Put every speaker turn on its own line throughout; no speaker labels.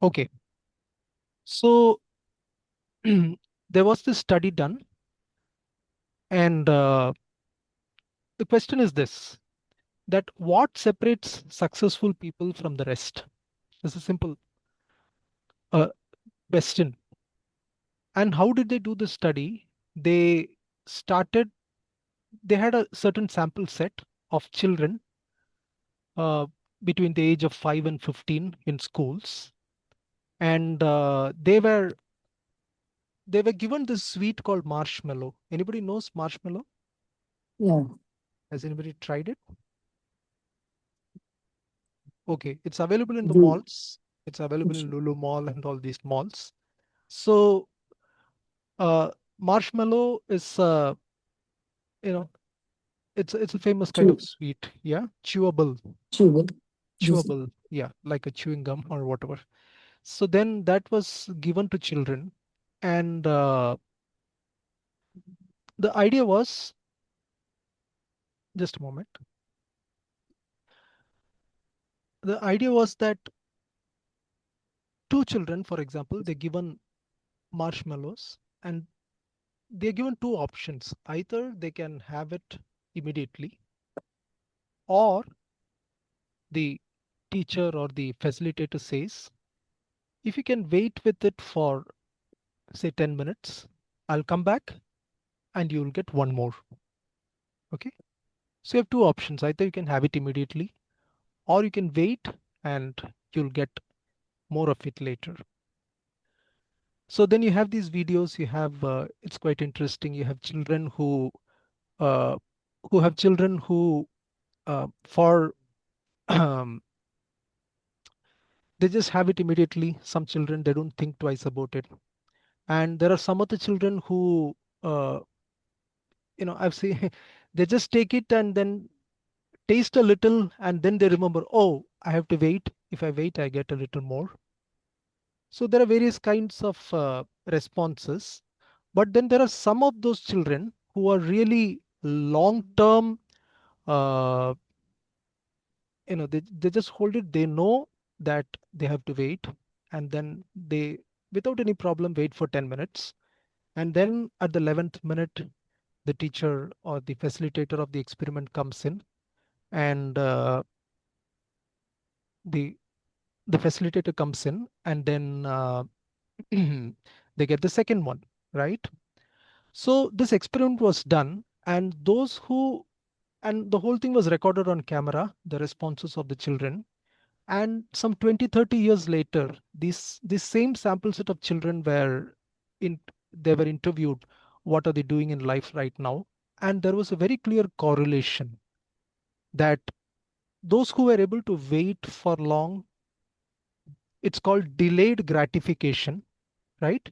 Okay. So there was this study done, and the question is this, that what separates successful people from the rest? It's a simple uh, question. And how did they do the study? They started, they had a certain sample set of children uh, between the age of 5 and 15 in schools. And they were given this sweet called marshmallow. Anybody knows marshmallow?
Yeah.
Has anybody tried it? Okay, it's available in the
The
malls. It's available in Lulu Mall and all these malls. So marshmallow is you know it's a famous kind of
chew,
sweet, yeah, chewable,
chewable. This
yeah, like a chewing gum or whatever. So then that was given to children, and the idea was, just a moment. The idea was that two children, for example, they're given marshmallows, and they're given two options. Either they can have it immediately, or the teacher or the facilitator says, if you can wait with it for, say, 10 minutes, I'll come back and you'll get one more. Okay. So you have two options. Either you can have it immediately, or you can wait and you'll get more of it later. So then you have these videos, you have, it's quite interesting. You have children uh, who have children who, for, they just have it immediately. Some children, they don't think twice about it. And there are some other children who, uh, I've seen, they just take it and then taste a little, and then they remember, oh, I have to wait. If I wait, I get a little more. So there are various kinds of responses. But then there are some of those children who are really long term, uh, they just hold it. They know that they have to wait, and then they, without any problem, wait for 10 minutes. And then at the 11th minute, the teacher or the facilitator of the experiment comes in, and the the facilitator comes in, and then they get the second one, right? So this experiment was done, and the whole thing was recorded on camera, the responses of the children. And some 20-30 years later, this same sample set of children in they were interviewed, what are they doing in life right now? And there was a very clear correlation that those who were able to wait for long, it's called delayed gratification, right?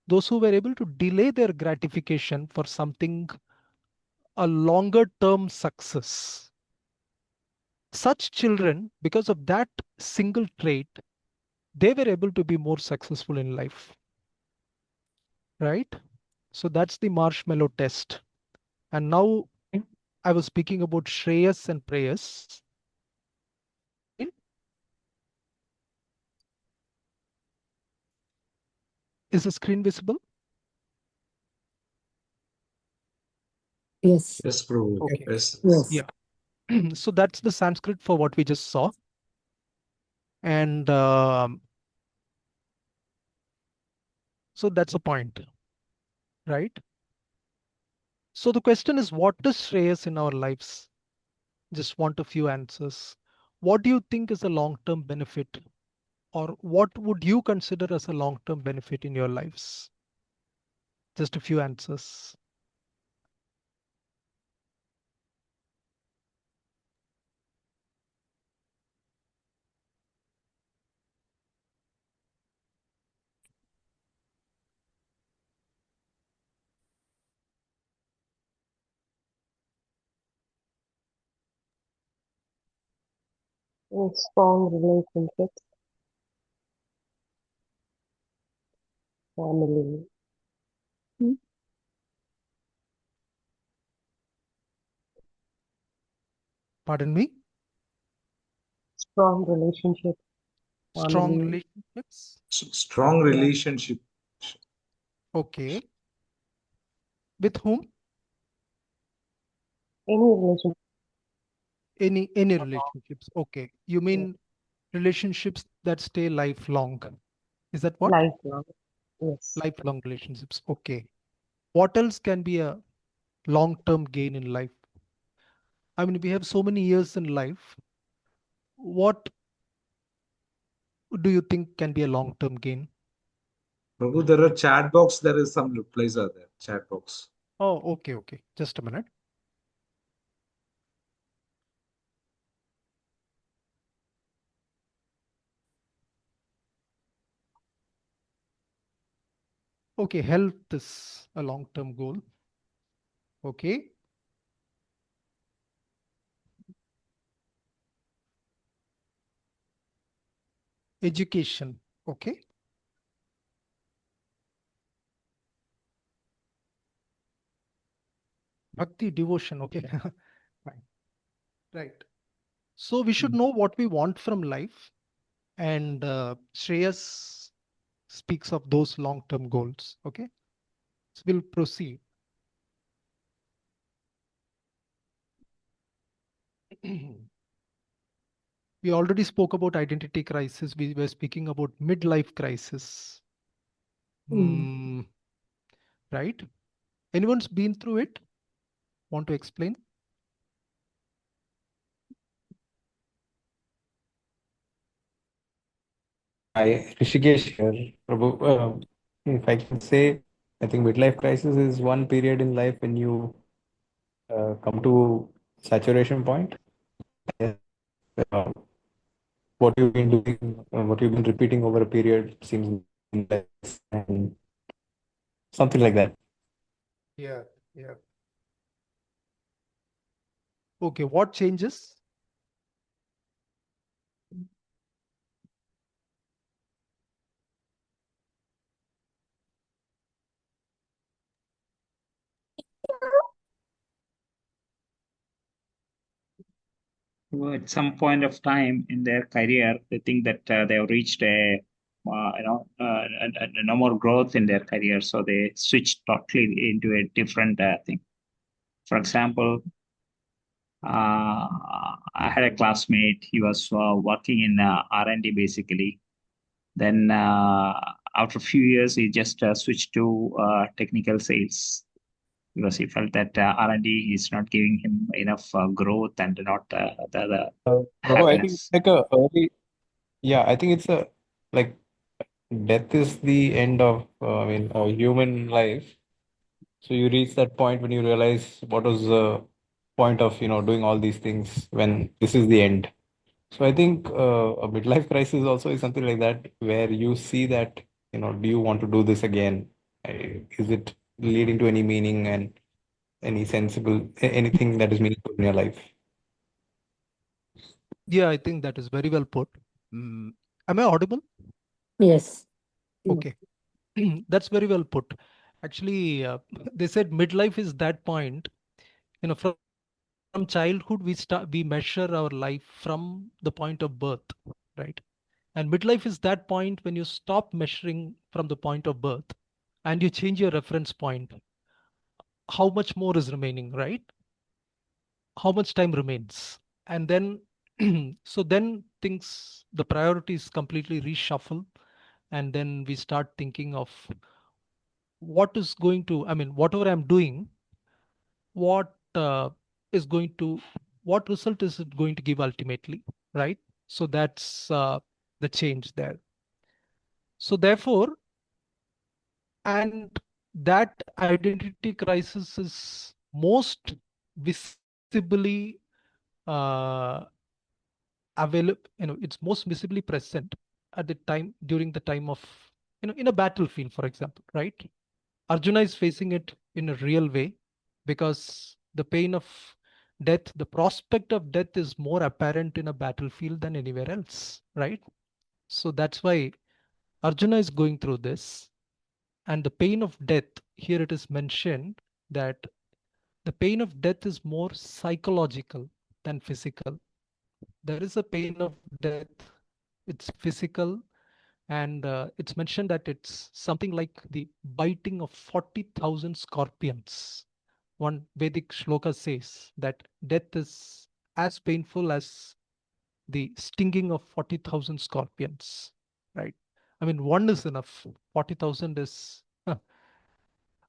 Those who were able to delay their gratification for something, a longer term success, such children, because of that single trait, they were able to be more successful in life, right? So that's the marshmallow test. And now I was speaking about Shreyas and Preyas. Is the screen visible?
yes,
Yes, Prabhu.
Okay.
Yes.
yes.
Yeah. So that's the Sanskrit for what we just saw. And so that's a point, right? So the question is, what is Shreyas in our lives? Just want a few answers. What do you think is a long-term benefit, or what would you consider as a long-term benefit in your lives? Just a few answers.
Strong relationships, family,
Pardon me?
strong relationships,
Strong
Only
relationships.
Strong relationship.
Okay. With whom?
any relationship.
Any relationships. Okay. You mean relationships that stay lifelong? Is that what?
Lifelong. Yes.
Lifelong relationships. Okay. What else can be a long-term gain in life? I mean, we have so many years in life. What do you think can be a long-term gain?
Prabhu, there are chat box. There is some replies are there. Chat box.
Oh, okay, okay. Just a minute. Okay, health is a long-term goal. Okay. Education. Okay. Bhakti, devotion. Okay. Fine. Right. So we should know what we want from life. And Shreyas speaks of those long-term goals. Okay. So we'll proceed. We already spoke about identity crisis. We were speaking about midlife crisis.
Mm.
Right? Anyone's been through it? Want to explain?
I Rishikesh here, Prabhu. If I can say, I think midlife crisis is one period in life when you come to saturation point. Uh, what you've been doing, what you've been repeating over a period seems less, and something like that.
Yeah, yeah. Okay, what changes?
At some point of time in their career, they think that they have reached no more growth in their career, so they switch totally into a different thing. For example, I had a classmate. He was working in R&D basically. Then after a few years, he just switched to technical sales because he felt that R&D is not giving him enough growth and not the
Prabhu, I think it's
happiness.
like a early, yeah, I think it's a like death is the end of, a human life. So you reach that point when you realize what was the point of, doing all these things when this is the end. So I think a midlife crisis also is something like that, where you see that, do you want to do this again? Is it leading to any meaning and any anything that is meaningful in your life?
Yeah, I think that is very well put. Mm. Am I audible?
Yes.
Okay. That's very well put. Actually, they said midlife is that point, from childhood we measure our life from the point of birth, right? And midlife is that point when you stop measuring from the point of birth and you change your reference point. How much more is remaining, right? How much time remains? And then so then things, the priorities completely reshuffle, and then we start thinking of what is going to, I mean, whatever I'm doing, what is going to, what result is it going to give ultimately, right? So that's the change there. So therefore, and that identity crisis is most visibly uh, available, it's most visibly present at the time, during the time of, in a battlefield, for example, right? Arjuna is facing it in a real way because the pain of death, the prospect of death is more apparent in a battlefield than anywhere else, right? So that's why Arjuna is going through this. And the pain of death, here it is mentioned that the pain of death is more psychological than physical. There is a pain of death it's physical, and it's mentioned that it's something like the biting of 40,000 scorpions. One Vedic shloka says that death is as painful as the stinging of 40,000 scorpions, right? I mean, one is enough. 40,000 is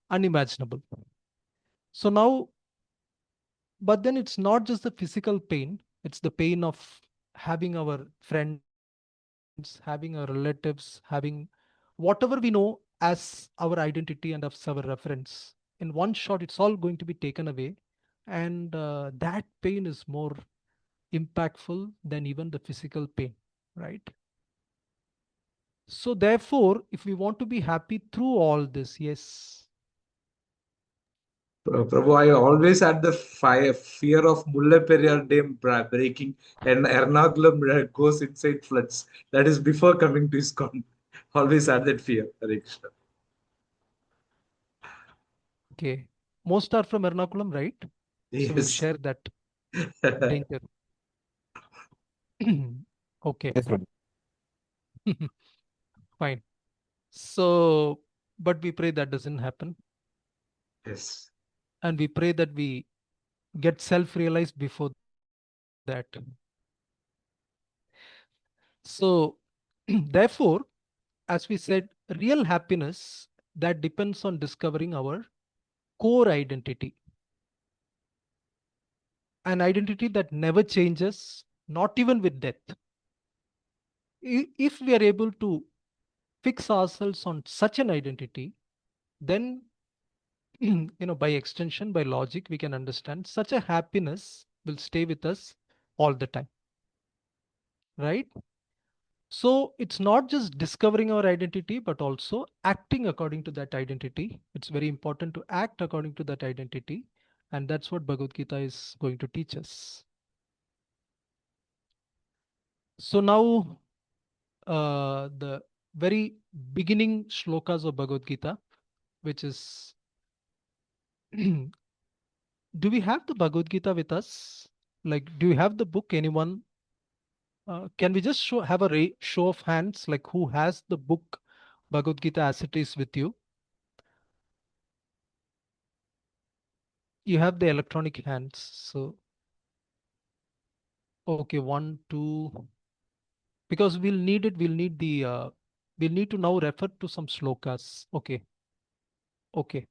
unimaginable. So now, but then it's not just the physical pain, it's the pain of having our friends, having our relatives, having whatever we know as our identity and as our reference. In one shot, it's all going to be taken away. And that pain is more impactful than even the physical pain, right? So therefore, if we want to be happy through all this, yes.
Prabhu, I always had the fear of Mullaperiyar Dam breaking and Ernakulam goes inside floods. That is before coming to ISKCON. Always had that fear. Hare Krishna.
Okay. Most are from Ernakulam, right? So we'll
Yes.
share that danger. Okay.
Yes, Prabhu.
Fine. So, but we pray that doesn't happen.
Yes.
And we pray that we get self-realized before that. So, therefore, as we said, real happiness that depends on discovering our core identity. An identity that never changes, not even with death. If we are able to fix ourselves on such an identity, then by extension, by logic, we can understand such a happiness will stay with us all the time, right? So it's not just discovering our identity, but also acting according to that identity. It's very important to act according to that identity. And that's what Bhagavad Gita is going to teach us. So now the very beginning shlokas of Bhagavad Gita, which is, do we have the Bhagavad Gita with us? Like, do you have the book? Anyone? Can we just have a show of hands, like who has the book Bhagavad Gita as it is with you? You have the electronic hands. So, okay, 1, 2, because we'll need it. We'll need to now refer to some shlokas. Okay. Okay.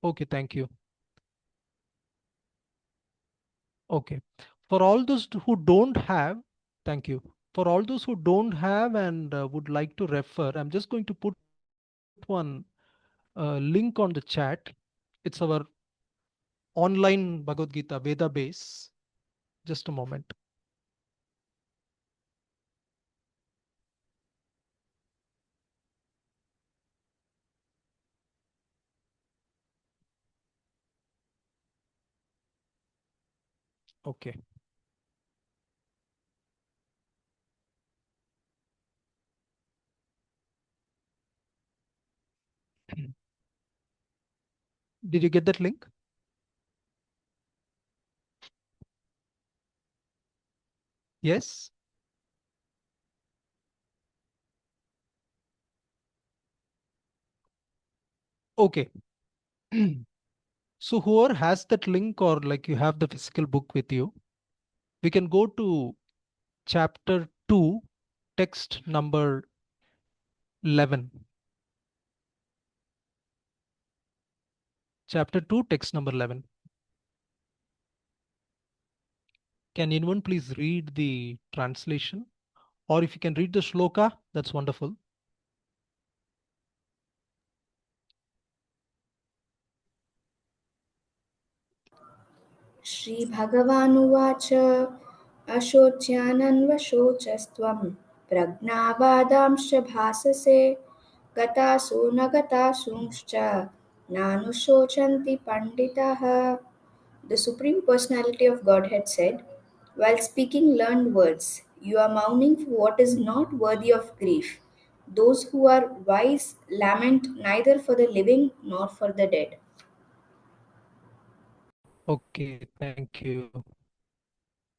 Okay. Thank you. Okay. For all those who don't have, thank you. For all those who don't have and would like to refer, I'm just going to put one link on the chat. It's our online Bhagavad Gita Veda base. Just a moment. Okay. Did you get that link? Yes. Okay. So whoever has that link, or like you have the physical book with you, we can go to chapter 2, text number 11. Chapter 2, text number 11. Can anyone please read the translation? Or if you can read the shloka, that's wonderful.
श्रीभगवानुवाच अशोच्यानन्वशोचस्त्वं प्रज्ञावादांश्च भाससे गतासु न गतासूंश्च नानुशोचन्ति पंडिताः. The Supreme Personality of Godhead said, while speaking learned words, you are mourning for what is not worthy of grief. Those who are wise lament neither for the living nor for the dead.
Okay, thank you.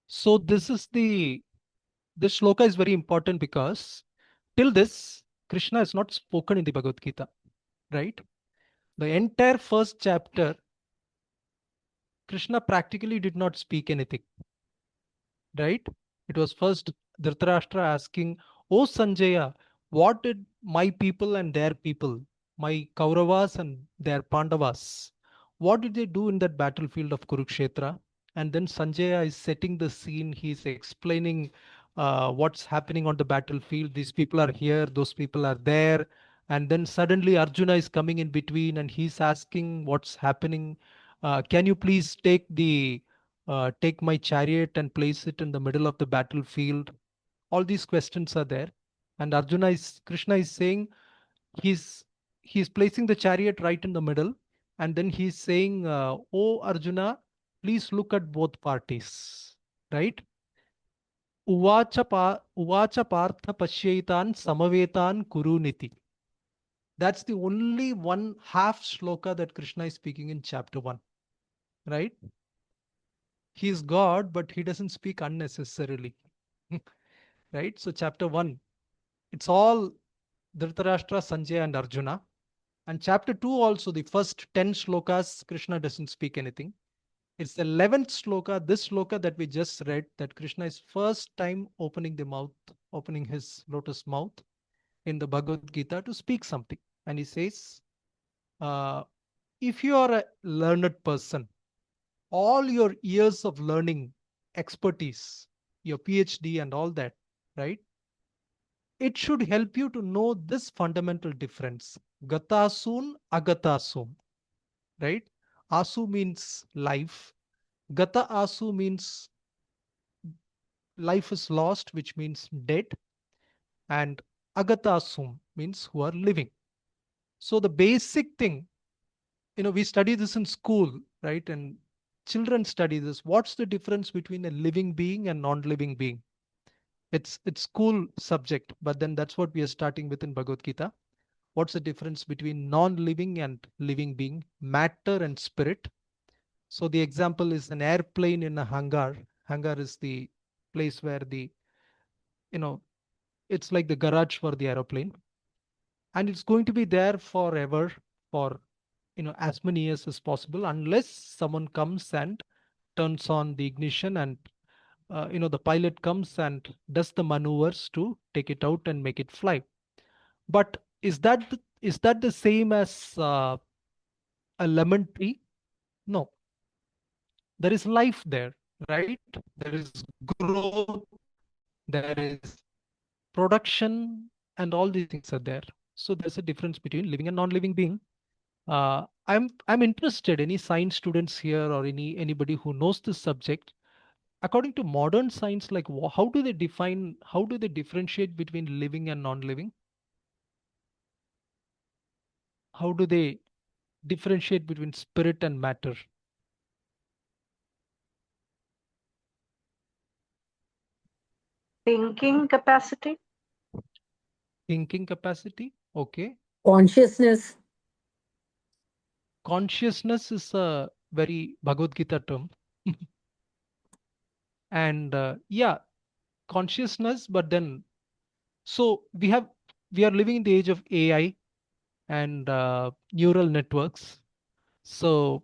So this is the this shloka is very important because till this, Krishna has not spoken in the Bhagavad Gita, right? The entire first chapter, Krishna practically did not speak anything, right? It was first Dhritarashtra asking, "Oh Sanjaya, what did my people and their people, my Kauravas and their Pandavas, what did they do in that battlefield of Kurukshetra?" And then Sanjaya is setting the scene. He's explaining what's happening on the battlefield. These people are here, those people are there. And then suddenly Arjuna is coming in between and he's asking what's happening. Can you please take my chariot and place it in the middle of the battlefield? All these questions are there. And Krishna is saying he's he's placing the chariot right in the middle. And then he's saying, "Oh Arjuna, please look at both parties." Right? Uvacha partha pashyaitan samavetan kuruniti. That's the only one half shloka that Krishna is speaking in chapter 1. Right? He is God, but he doesn't speak unnecessarily. Right? So chapter 1, it's all Dhritarashtra, Sanjay and Arjuna. And chapter 2 also, the first 10 shlokas, Krishna doesn't speak anything. It's the 11th shloka, this shloka that we just read, that Krishna is first time opening his lotus mouth in the Bhagavad Gita to speak something. And he says, if you are a learned person, all your years of learning, expertise, your PhD and all that, right? It should help you to know this fundamental difference. Gatasun, agatasum, right? Asu means life. Gata asu means life is lost, which means dead. And agatasum means who are living. So the basic thing, we study this in school, right? And children study this. What's the difference between a living being and non-living being? It's school subject, but then that's what we are starting with in Bhagavad Gita. What's the difference between non-living and living being, matter and spirit? So the example is an airplane in a hangar. Hangar is the place where it's like the garage for the aeroplane. And it's going to be there forever for, as many years as possible, unless someone comes and turns on the ignition and, the pilot comes and does the maneuvers to take it out and make it fly. But is that the same as a lemon tree? No. There is life there, right? There is growth, there is production, and all these things are there. So there's a difference between living and non-living being. I'm interested. Any science students here or anybody who knows this subject? According to modern science, like how do they differentiate between living and non-living? How do they differentiate between spirit and matter?
Thinking capacity.
Thinking capacity, okay.
Consciousness.
Consciousness is a very Bhagavad Gita term. And yeah, consciousness, but then, so we are living in the age of AI and neural networks. So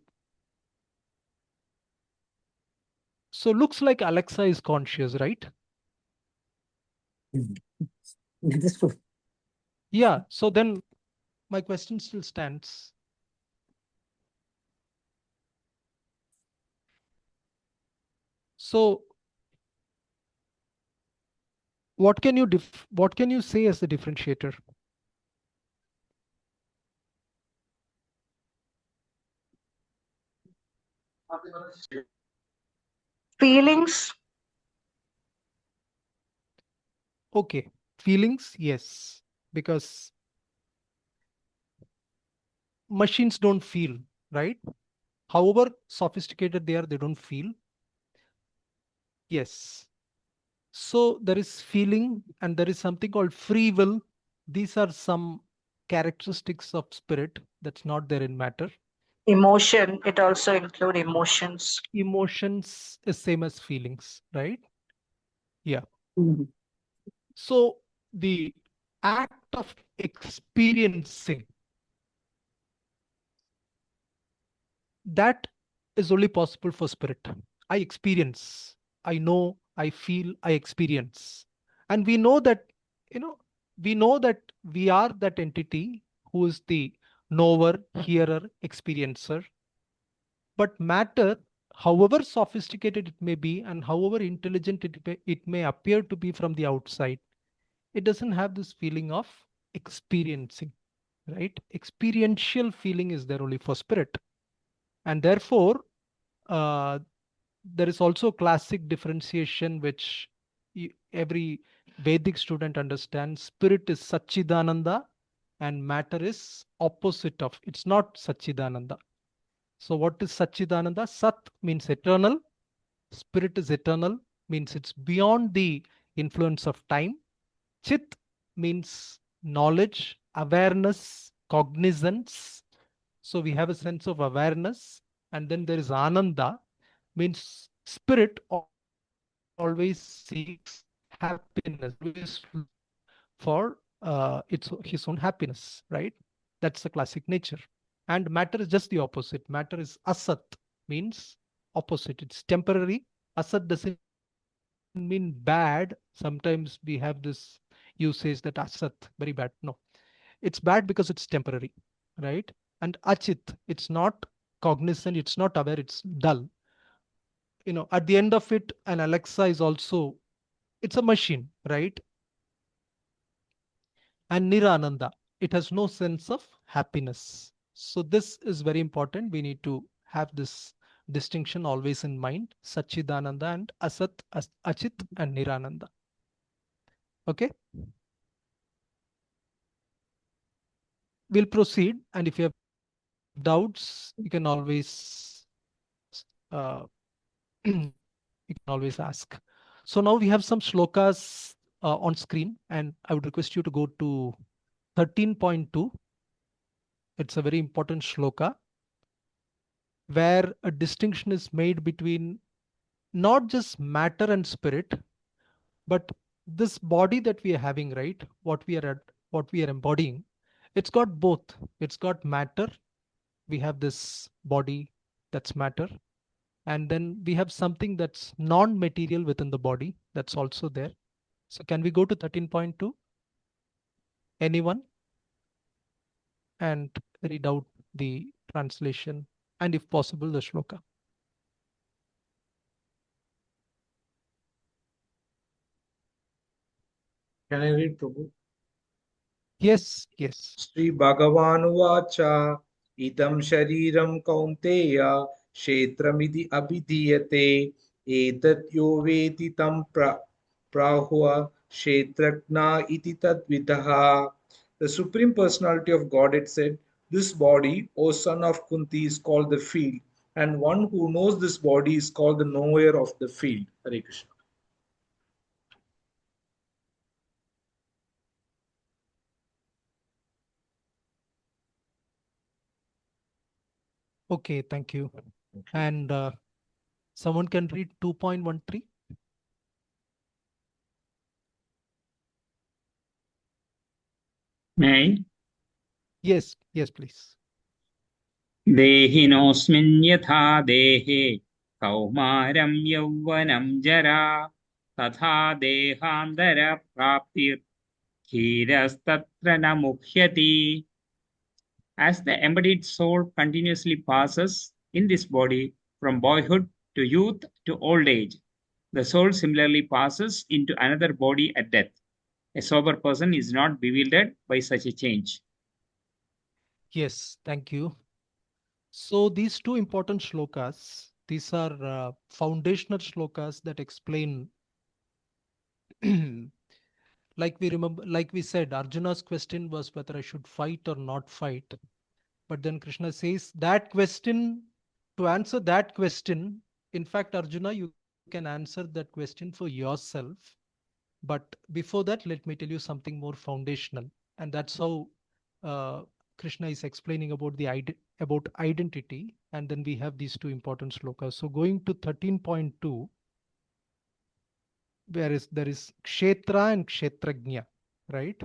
looks like Alexa is conscious, right?
That is true.
Yeah. So then my question still stands. So what can you say as the differentiator?
Feelings.
Okay, feelings, yes, because machines don't feel, right? However sophisticated they are, they don't feel. Yes. So there is feeling and there is something called free will. These are some characteristics of spirit that's not there in matter.
Emotion. It also include emotions.
Emotions is same as feelings, right? Yeah.
Mhm.
So the act of experiencing, that is only possible for spirit. I experience, I know, I feel, I experience. And we know that, you know, we know that we are that entity who is the knower, hearer, experiencer. But matter, however sophisticated it may be and however intelligent it may appear to be from the outside, it doesn't have this feeling of experiencing, right? Experiential feeling is there only for spirit. And therefore, uh, there is also classic differentiation which every Vedic student understands. Spirit is Satchidananda and matter is opposite of. It's not Satchidananda. So what is Satchidananda? Sat means eternal. Spirit is eternal, means it's beyond the influence of time. Chit means knowledge, awareness, cognizance. So we have a sense of awareness. And then there is Ananda, means spirit always seeks happiness, always for his own happiness, right? That's the classic nature. And matter is just the opposite. Matter is asat, means opposite. It's temporary. Asat doesn't mean bad. Sometimes we have this usage that asat, very bad. No, it's bad because it's temporary, right? And achit, it's not cognizant, it's not aware, it's dull. You know, at the end of it, an Alexa is also, it's a machine, right? And Nirananda, it has no sense of happiness. So this is very important. We need to have this distinction always in mind. Satchidananda and Asat, Achit and Nirananda. Okay. We'll proceed. And if you have doubts, you can always uh, you can always ask. So now we have some shlokas on screen, and I would request you to go to 13.2. It's a very important shloka where a distinction is made between not just matter and spirit, but this body that we are having, right? What we are embodying, it's got both. It's got matter. We have this body, that's matter. And then we have something that's non-material within the body, that's also there. So can we go to 13.2? Anyone? And read out the translation and if possible, the shloka.
Can I read, Prabhu?
Yes, yes.
Sri Bhagavan idam shariram kaunteya kshetramidi abhidhiyate etat yo veti tam prahua kshetrajna iti tadvidaha. The Supreme Personality of Godhead said, "This body, O son of Kunti, is called the field, and one who knows this body is called the knower of the field." Hare Krishna.
Okay, thank you. And someone can read 2.13?
May I?
Yes, yes, please.
देहिनोऽस्मिन् यथा देहे कौमारं यौवनं जरा तथा देहान्तरप्राप्तिर्धीरस्तत्र न मुह्यति. As the embodied soul continuously passes in this body from boyhood to youth to old age, the soul similarly passes into another body at death. A sober person is not bewildered by such a change.
Yes, thank you. So these two important shlokas, these are foundational shlokas that explain, like we said, Arjuna's question was whether I should fight or not fight. But then Krishna says that question, to answer that question, in fact, Arjuna, you can answer that question for yourself. But before that, let me tell you something more foundational. And that's how Krishna is explaining about about identity. And then we have these two important slokas. So going to 13.2, whereas there is kshetra and kshetrajna, right?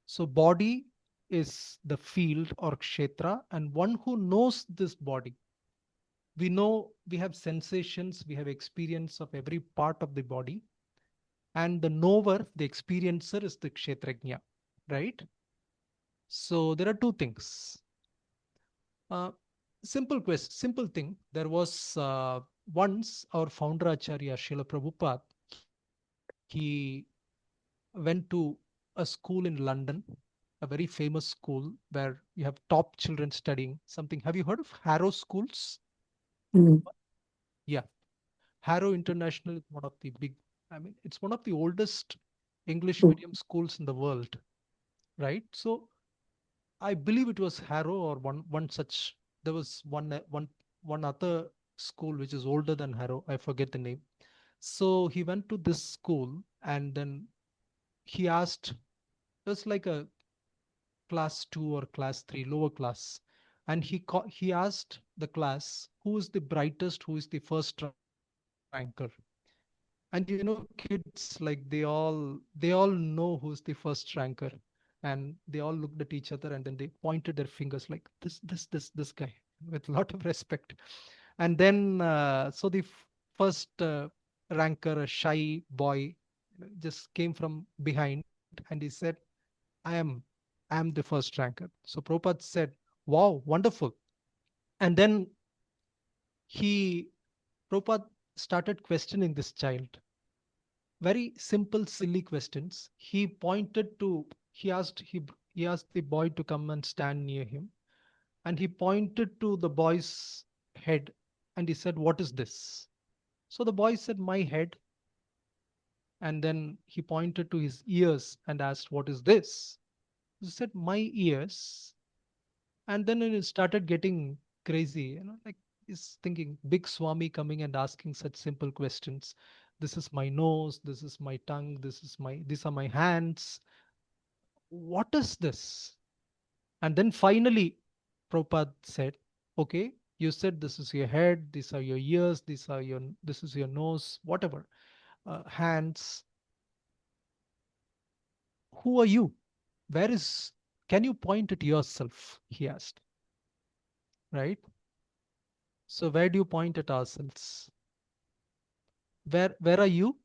So body is the field or kshetra, and one who knows this body. We know we have sensations, we have experience of every part of the body, and the knower, the experiencer, is the kshetrajna, right? So there are two things. Simple thing. There was once our founder Acharya Srila Prabhupada, he went to a school in London, a very famous school where you have top children studying something. Have you heard of Harrow schools?
Mm.
Yeah. Harrow International is one of the big, I mean, it's one of the oldest English medium schools in the world, right? So I believe it was Harrow or one such. There was one other school which is older than Harrow. I forget the name. So he went to this school and then he asked, it was like a class 2 or class 3, lower class, and he asked the class, who is the brightest, who is the first ranker? And kids, like they all know who's the first ranker, and they all looked at each other and then they pointed their fingers like this guy with a lot of respect. And then so the first ranker, a shy boy, just came from behind and he said, I am the first ranker. So Prabhupada said, wow, wonderful. And then he Prabhupada started questioning this child. Very simple, silly questions. He asked the boy to come and stand near him, and he pointed to the boy's head and he said, what is this? So the boy said, my head. And then he pointed to his ears and asked, what is this? He said, my ears. And then it started getting crazy, like he's thinking, big Swami coming and asking such simple questions. This is my nose, this is my tongue, these are my hands. What is this? And then finally, Prabhupada said, okay, you said this is your head, these are your ears, this is your nose, whatever, hands. Who are you? Where is, can you point at yourself? He asked, right? So where do you point at ourselves? Where are you?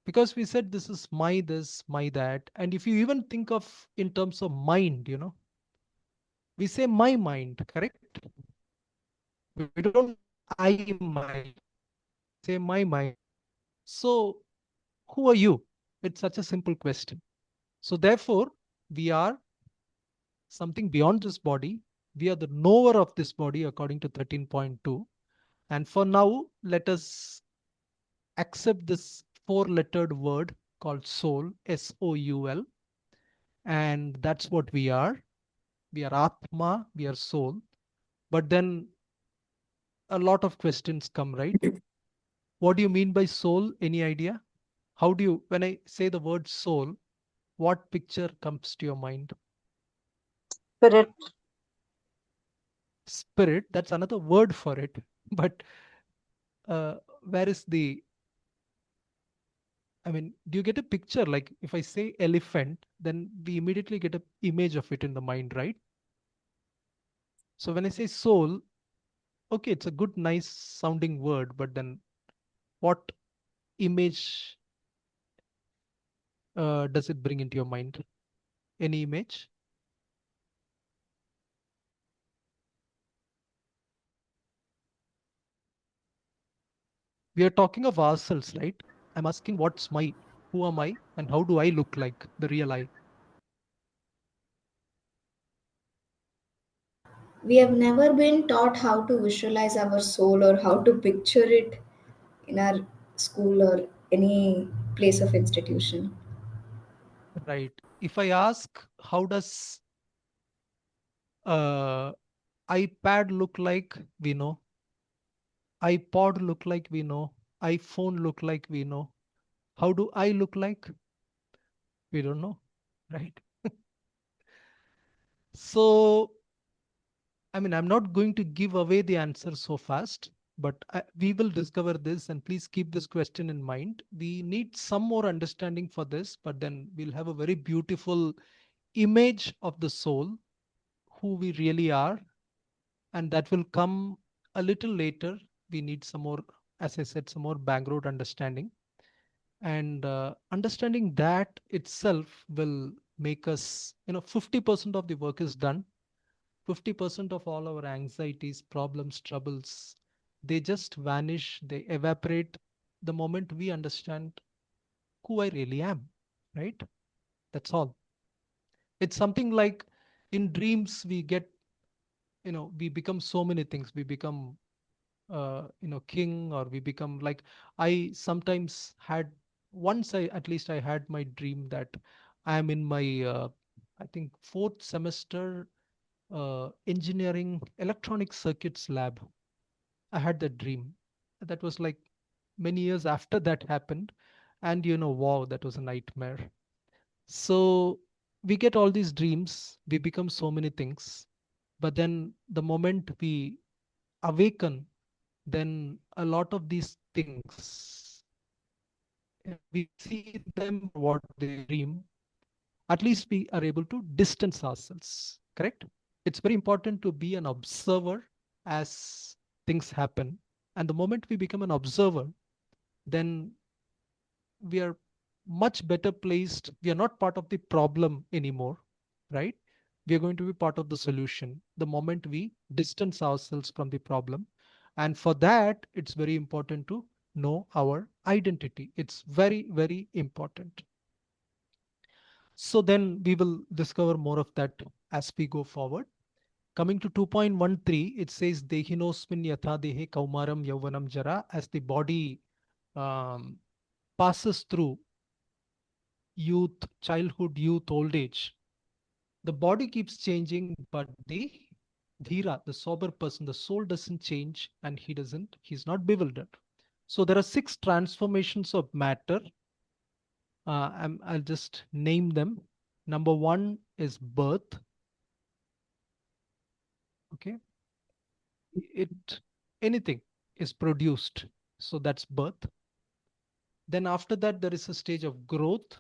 Because we said this is my this, my that. And if you even think of in terms of mind, we say my mind, correct? We don't say I mind, we say my mind. So who are you? It's such a simple question. So therefore, we are something beyond this body. We are the knower of this body according to 13.2. And for now, let us accept this four-lettered word called soul, S-O-U-L. And that's what we are. We are Atma, we are soul. But then a lot of questions come, right? What do you mean by soul? Any idea? How do you, when I say the word soul, what picture comes to your mind?
Spirit.
Spirit, that's another word for it. But where is the, I mean, do you get a picture? Like if I say elephant, then we immediately get an image of it in the mind, right? So when I say soul, okay, it's a good, nice sounding word, but then what image does it bring into your mind? Any image? We are talking of ourselves, right? I'm asking what's my, who am I, and how do I look like, the real I?
We have never been taught how to visualize our soul or how to picture it in our school or any place of institution.
Right. If I ask, how does uh, iPad look like? We know. iPod look like? We know. iPhone look like? We know. How do I look like? We don't know, right? So, I mean, I'm not going to give away the answer so fast. but we will discover this, and please keep this question in mind. We need some more understanding for this, but then we'll have a very beautiful image of the soul, who we really are, and that will come a little later. We need some more, as I said, some more background understanding. And understanding that itself will make us, 50% of the work is done. 50% of all our anxieties, problems, troubles, they just vanish, they evaporate the moment we understand who I really am, right? That's all. It's something like in dreams, we get, we become so many things. We become, king, or we become like, I sometimes had, once at least I had my dream that I am in my, I think, fourth semester engineering electronic circuits lab. I had that dream. That was like many years after that happened. And wow, that was a nightmare. So we get all these dreams, we become so many things. But then the moment we awaken, then a lot of these things, we see them for what they dream. At least we are able to distance ourselves, correct? It's very important to be an observer as things happen. And the moment we become an observer, then we are much better placed. We are not part of the problem anymore, right? We are going to be part of the solution the moment we distance ourselves from the problem. And for that, it's very important to know our identity. It's very, very important. So then we will discover more of that as we go forward. Coming to 2.13, it says Dehinosmin yatha dehe kaumaram yauvanam jara. As the body passes through youth, childhood, youth, old age, the body keeps changing, but the dhira, the sober person, the soul doesn't change, and he's not bewildered. So there are 6 transformations of matter. I'll just name them. Number 1 is birth. Okay. Anything is produced. So that's birth. Then after that, there is a stage of growth.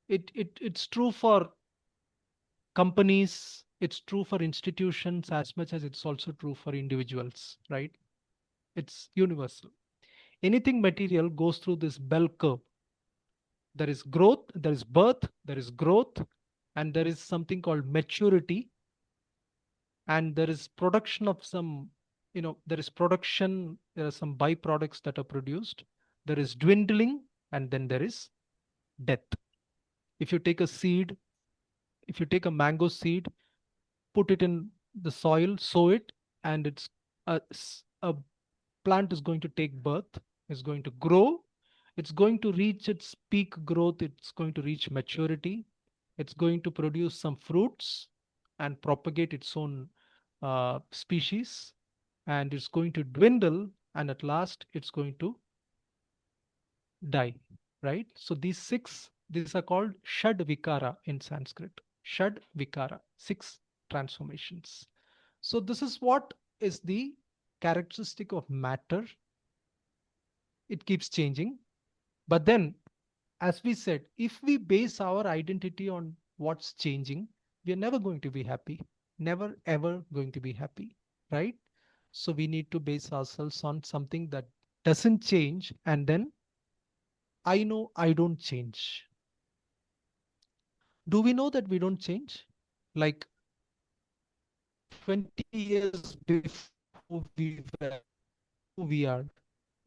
It's true for companies, it's true for institutions as much as it's also true for individuals, right? It's universal. Anything material goes through this bell curve. There is growth, there is birth, there is growth, and there is something called maturity. And there is production of some, there is production, there are some byproducts that are produced. There is dwindling, and then there is death. If you take a seed, if you take a mango seed, put it in the soil, sow it, and it's a plant is going to take birth, is going to grow, it's going to reach its peak growth, it's going to reach maturity, it's going to produce some fruits and propagate its own species, and it's going to dwindle, and at last it's going to die, right? So these are called Shad Vikara in Sanskrit. Shad Vikara, 6 transformations. So this is what is the characteristic of matter. It keeps changing. But then, as we said, if we base our identity on what's changing, we are never going to be happy. Never, ever going to be happy, right? So we need to base ourselves on something that doesn't change, and then I know I don't change. Do we know that we don't change? Like 20 years before we were who we are,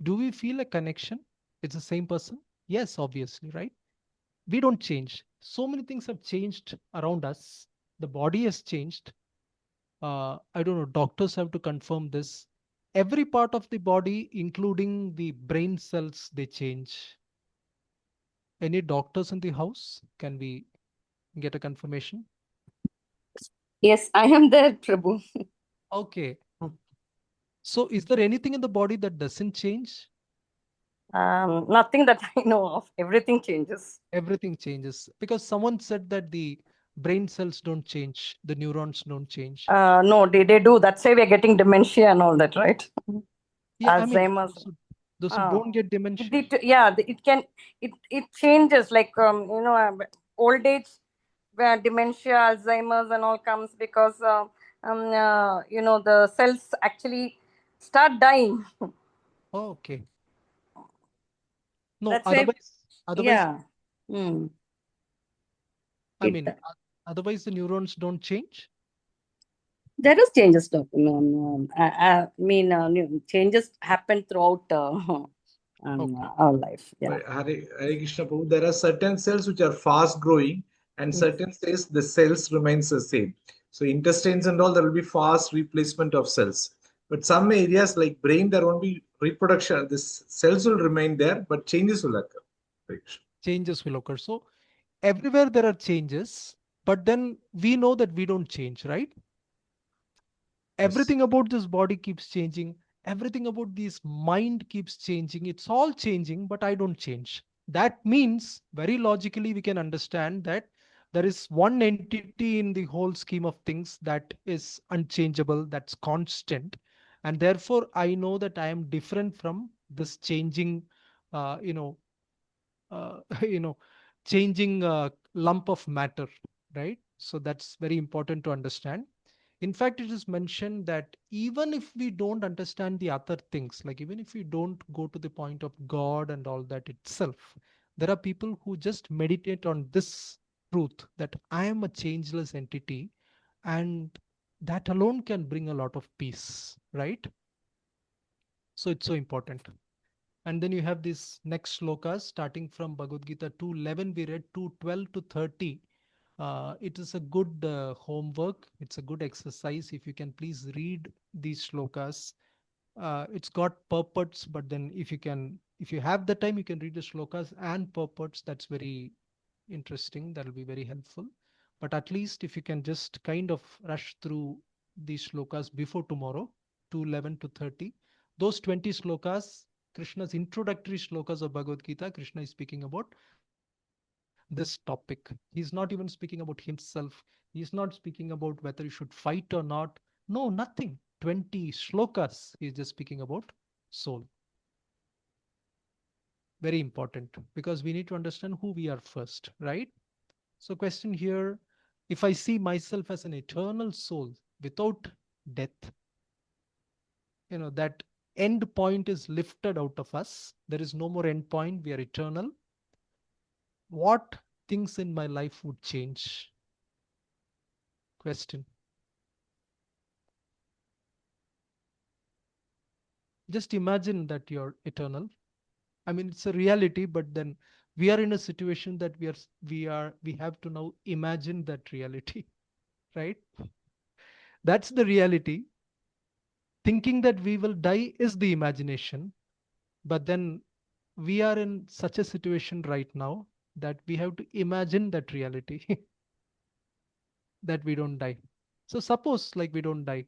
do we feel a connection? It's the same person? Yes, obviously, right? We don't change. So many things have changed around us. The body has changed. I don't know, doctors have to confirm this. Every part of the body, including the brain cells, they change. Any doctors in the house? Can we get a confirmation?
Yes, I am there, Prabhu.
Okay. So is there anything in the body that doesn't change?
Nothing that I know of. Everything changes.
Everything changes, because someone said that the brain cells don't change, the neurons don't change.
No, they do. That's why we're getting dementia and all that, right?
Yeah, I mean,
Alzheimer's.
those who don't get dementia.
It changes like old age where dementia, Alzheimer's and all comes because the cells actually start dying.
Oh, okay. No,
That's why,
otherwise,
yeah. Hmm.
I mean, otherwise the neurons don't change.
There is changes, Doctor. Changes happen throughout our life. Yeah.
But Hare Krishna Prabhu, there are certain cells which are fast growing and certain cells, the cells remains the same. So intestines and all, there will be fast replacement of cells. But some areas like brain, there won't be reproduction. The cells will remain there, but changes will occur. Hare Krishna.
Changes will occur. So everywhere there are changes, but then we know that we don't change, right? Everything about this body keeps changing. Everything about this mind keeps changing. It's all changing, but I don't change. That means very logically we can understand that there is one entity in the whole scheme of things that is unchangeable, that's constant. And therefore, I know that I am different from this changing, uh, you know, you know, changing lump of matter, right? So that's very important to understand. In fact, it is mentioned that even if we don't understand the other things, like even if we don't go to the point of God and all that itself, there are people who just meditate on this truth that I am a changeless entity, and that alone can bring a lot of peace, right? So it's so important. And then you have these next slokas starting from Bhagavad Gita 2:11, we read 2:12 to 30. It is a good homework. It's a good exercise. If you can please read these shlokas. It's got purports, but then if you have the time, you can read the shlokas and purports. That's very interesting. That'll be very helpful. But at least if you can just kind of rush through these shlokas before tomorrow, 2:11 to 30, those 20 shlokas, Krishna's introductory shlokas of Bhagavad Gita, Krishna is speaking about this topic. He's not even speaking about himself. He's not speaking about whether you should fight or not. No, nothing. 20 shlokas. He's just speaking about soul. Very important, because we need to understand who we are first, right? So question here, if I see myself as an eternal soul without death, that end point is lifted out of us. There is no more end point. We are eternal. What things in my life would change? Question. Just imagine that you're eternal. I mean, it's a reality, but then we are in a situation that we have to now imagine that reality, right? That's the reality. Thinking that we will die is the imagination, but then we are in such a situation right now that we have to imagine that reality that we don't die. So suppose like we don't die,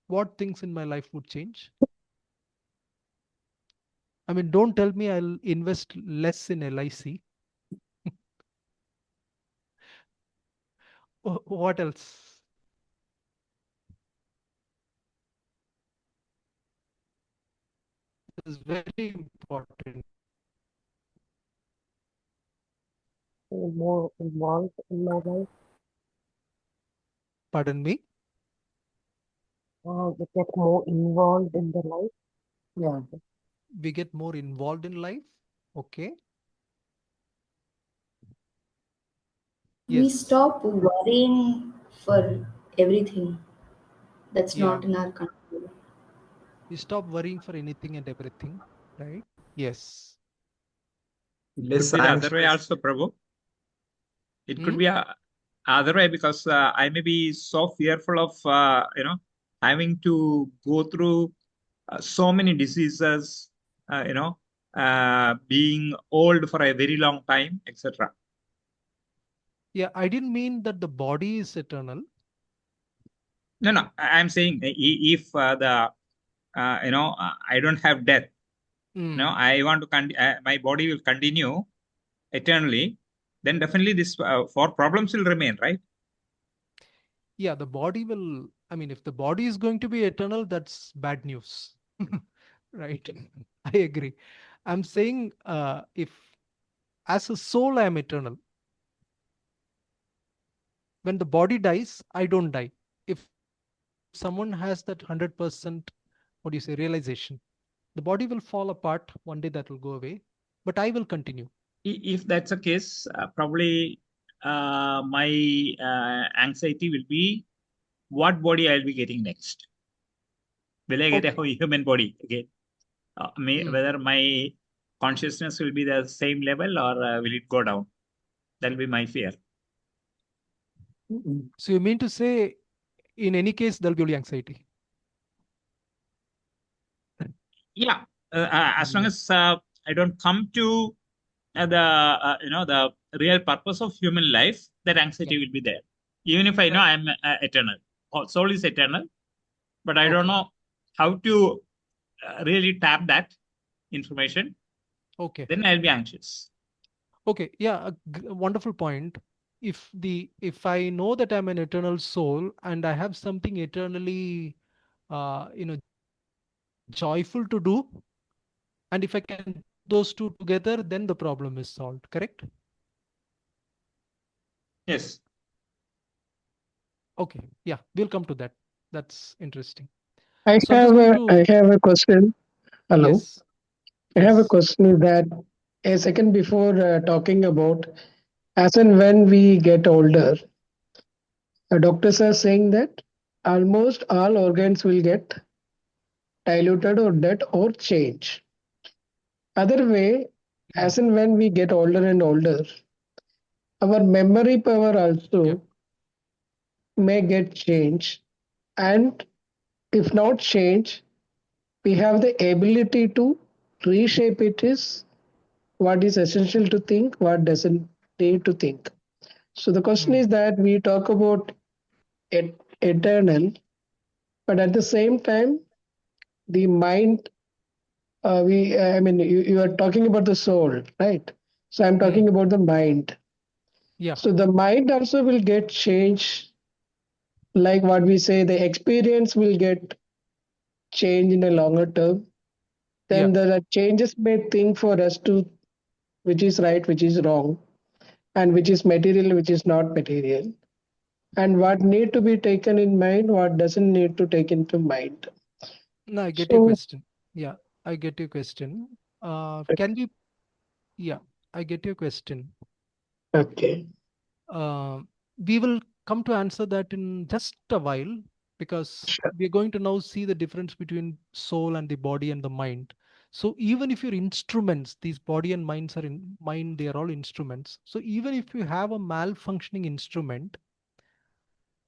what things in my life would change? I mean, don't tell me I'll invest less in LIC. What else? Is very important.
More involved in my life.
Pardon me?
We get more involved in the life. Yeah.
We get more involved in life. Okay.
We
Yes.
stop worrying for everything that's
Yeah.
not in our control.
We stop worrying for anything and everything, right? Yes.
Less
Could be the other way
anxious.
also, Prabhu. It could be a other way because I may be so fearful of having to go through so many diseases, being old for a very long time, etc.
Yeah, I didn't mean that the body is eternal.
No, I'm saying if I don't have death, I want to my body will continue eternally. then definitely this four problems will remain, right?
Yeah, the body will, I mean, if the body is going to be eternal, that's bad news. Right? I agree. I'm saying if as a soul I am eternal, when the body dies, I don't die. If someone has that 100%, what do you say, realization, the body will fall apart. One day that will go away, but I will continue.
If that's the case, probably my anxiety will be what body I'll be getting next. Will I get a
Okay.
human body again?
Hmm.
Whether my consciousness will be the same level or will it go down? That'll be my fear.
So you mean to say, in any case, there'll be only anxiety?
Yeah, as long
Yeah.
as I don't come to the real purpose of human life, that
Yeah.
anxiety will be there. Even if I know
Right.
I'm eternal, soul is eternal, but I don't
Okay.
know how to really tap that information,
Okay.
then I'll be anxious.
Okay. Yeah. A wonderful point. If I know that I'm an eternal soul and I have something eternally, joyful to do, and if I can put those two together, then the problem is solved. Correct?
Yes.
Okay. Yeah. We'll come to that. That's interesting.
I
So I'm just
have
going
a
to.
I have a question. Hello.
Yes.
I have a
Yes.
question is that a second before talking about as and when we get older, doctors are saying that almost all organs will get diluted or dead or change. Other way,
Hmm.
as and when we get older and older, our memory power
Yeah.
also may get changed. And if not change, we have the ability to reshape it is what is essential to think, what doesn't need to think. So the question
Hmm.
is that we talk about eternal, but at the same time, the mind, I mean, you are talking about the soul, right? So I'm
Hmm.
talking about the mind.
Yeah.
So the mind also will get changed, like what we say, the experience will get changed in a longer term.
Yeah.
Then there are changes made think for us to which is right, which is wrong, and which is material, which is not material, and what need to be taken in mind, what doesn't need to take into mind.
No, I get your
So,
question. Yeah, I get your question. Can we? Yeah, I get your question.
okay,
Uh, we will come to answer that in just a while because
sure.
we're going to now see the difference between soul and the body and the mind. So even if your instruments, these body and minds are in mind, they are all instruments. So even if you have a malfunctioning instrument,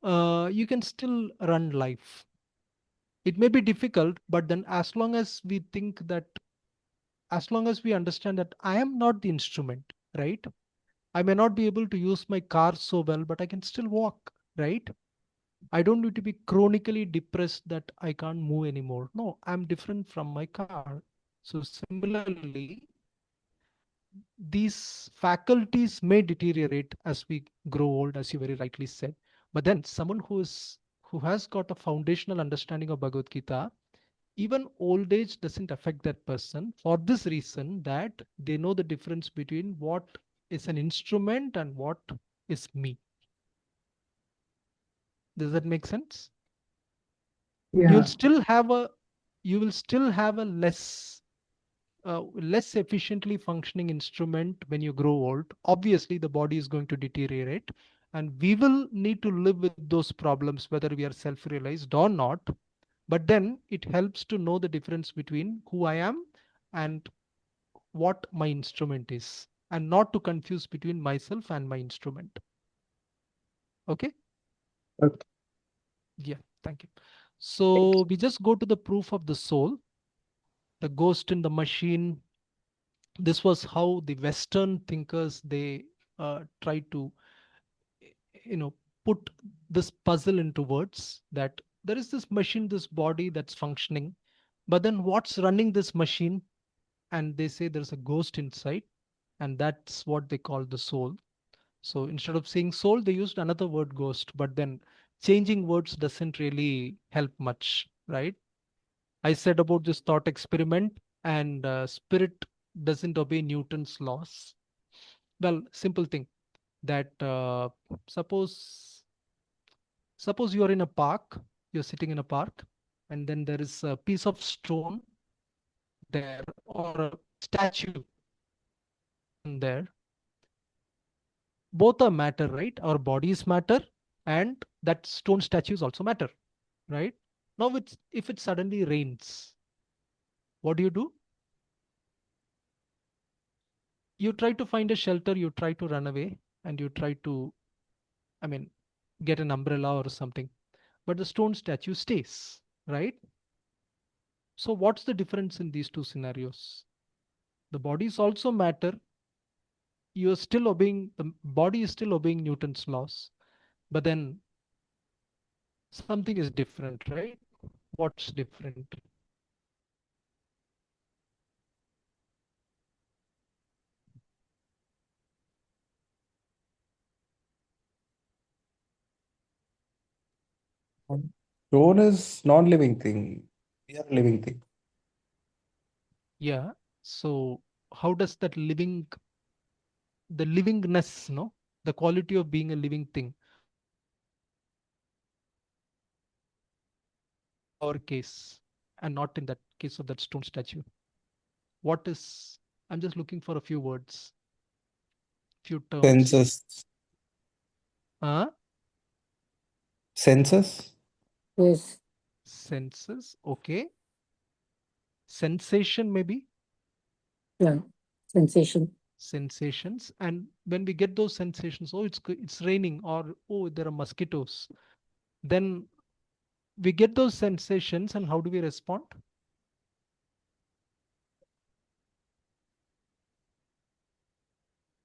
you can still run life. It may be difficult, but then as long as we think that, as long as we understand that I am not the instrument, right? I may not be able to use my car so well, but I can still walk, right? I don't need to be chronically depressed that I can't move anymore. No, I'm different from my car. So similarly, these faculties may deteriorate as we grow old, as you very rightly said. But then someone who has got a foundational understanding of Bhagavad Gita, even old age doesn't affect that person for this reason that they know the difference between what is an instrument and what is me. Does that make sense? You'll
Yeah,
still have a you will still have a less efficiently functioning instrument when you grow old. Obviously the body is going to deteriorate and we will need to live with those problems whether we are self-realized or not. But then it helps to know the difference between who I am and what my instrument is, and not to confuse between myself and my instrument. Okay.
okay.
Yeah, thank you. So we just go to the proof of the soul, the ghost in the machine. This was how the Western thinkers, they tried to you know put this puzzle into words, that there is this machine, this body that's functioning, but then what's running this machine? And they say there's a ghost inside, and that's what they call the soul. So instead of saying soul, they used another word, ghost. But then changing words doesn't really help much, right? I said about this thought experiment, and spirit doesn't obey Newton's laws. Well, simple thing that suppose suppose you are in a park, you're sitting in a park, and then there is a piece of stone there or a statue there. Both are matter, right? Our bodies matter, and that stone statues also matter, right? Now it's, if it suddenly rains, what do? You try to find a shelter, you try to run away, and you try to, I mean, get an umbrella or something, but the stone statue stays, right? So what's the difference in these two scenarios? The bodies also matter. You're still obeying, the body is still obeying Newton's laws, but then something is different, right? What's different?
Stone is non-living thing. We are a living thing.
Yeah. So how does that living, the livingness, no, the quality of being a living thing, our case, and not in that case of that stone statue? What is, I'm just looking for a few words, few terms.
Senses.
Uh,
Senses?
Yes.
senses, okay. Sensation, maybe.
Yeah. Sensation.
Sensations. And when we get those sensations, oh, it's raining, or oh, there are mosquitoes, then we get those sensations, and how do we respond?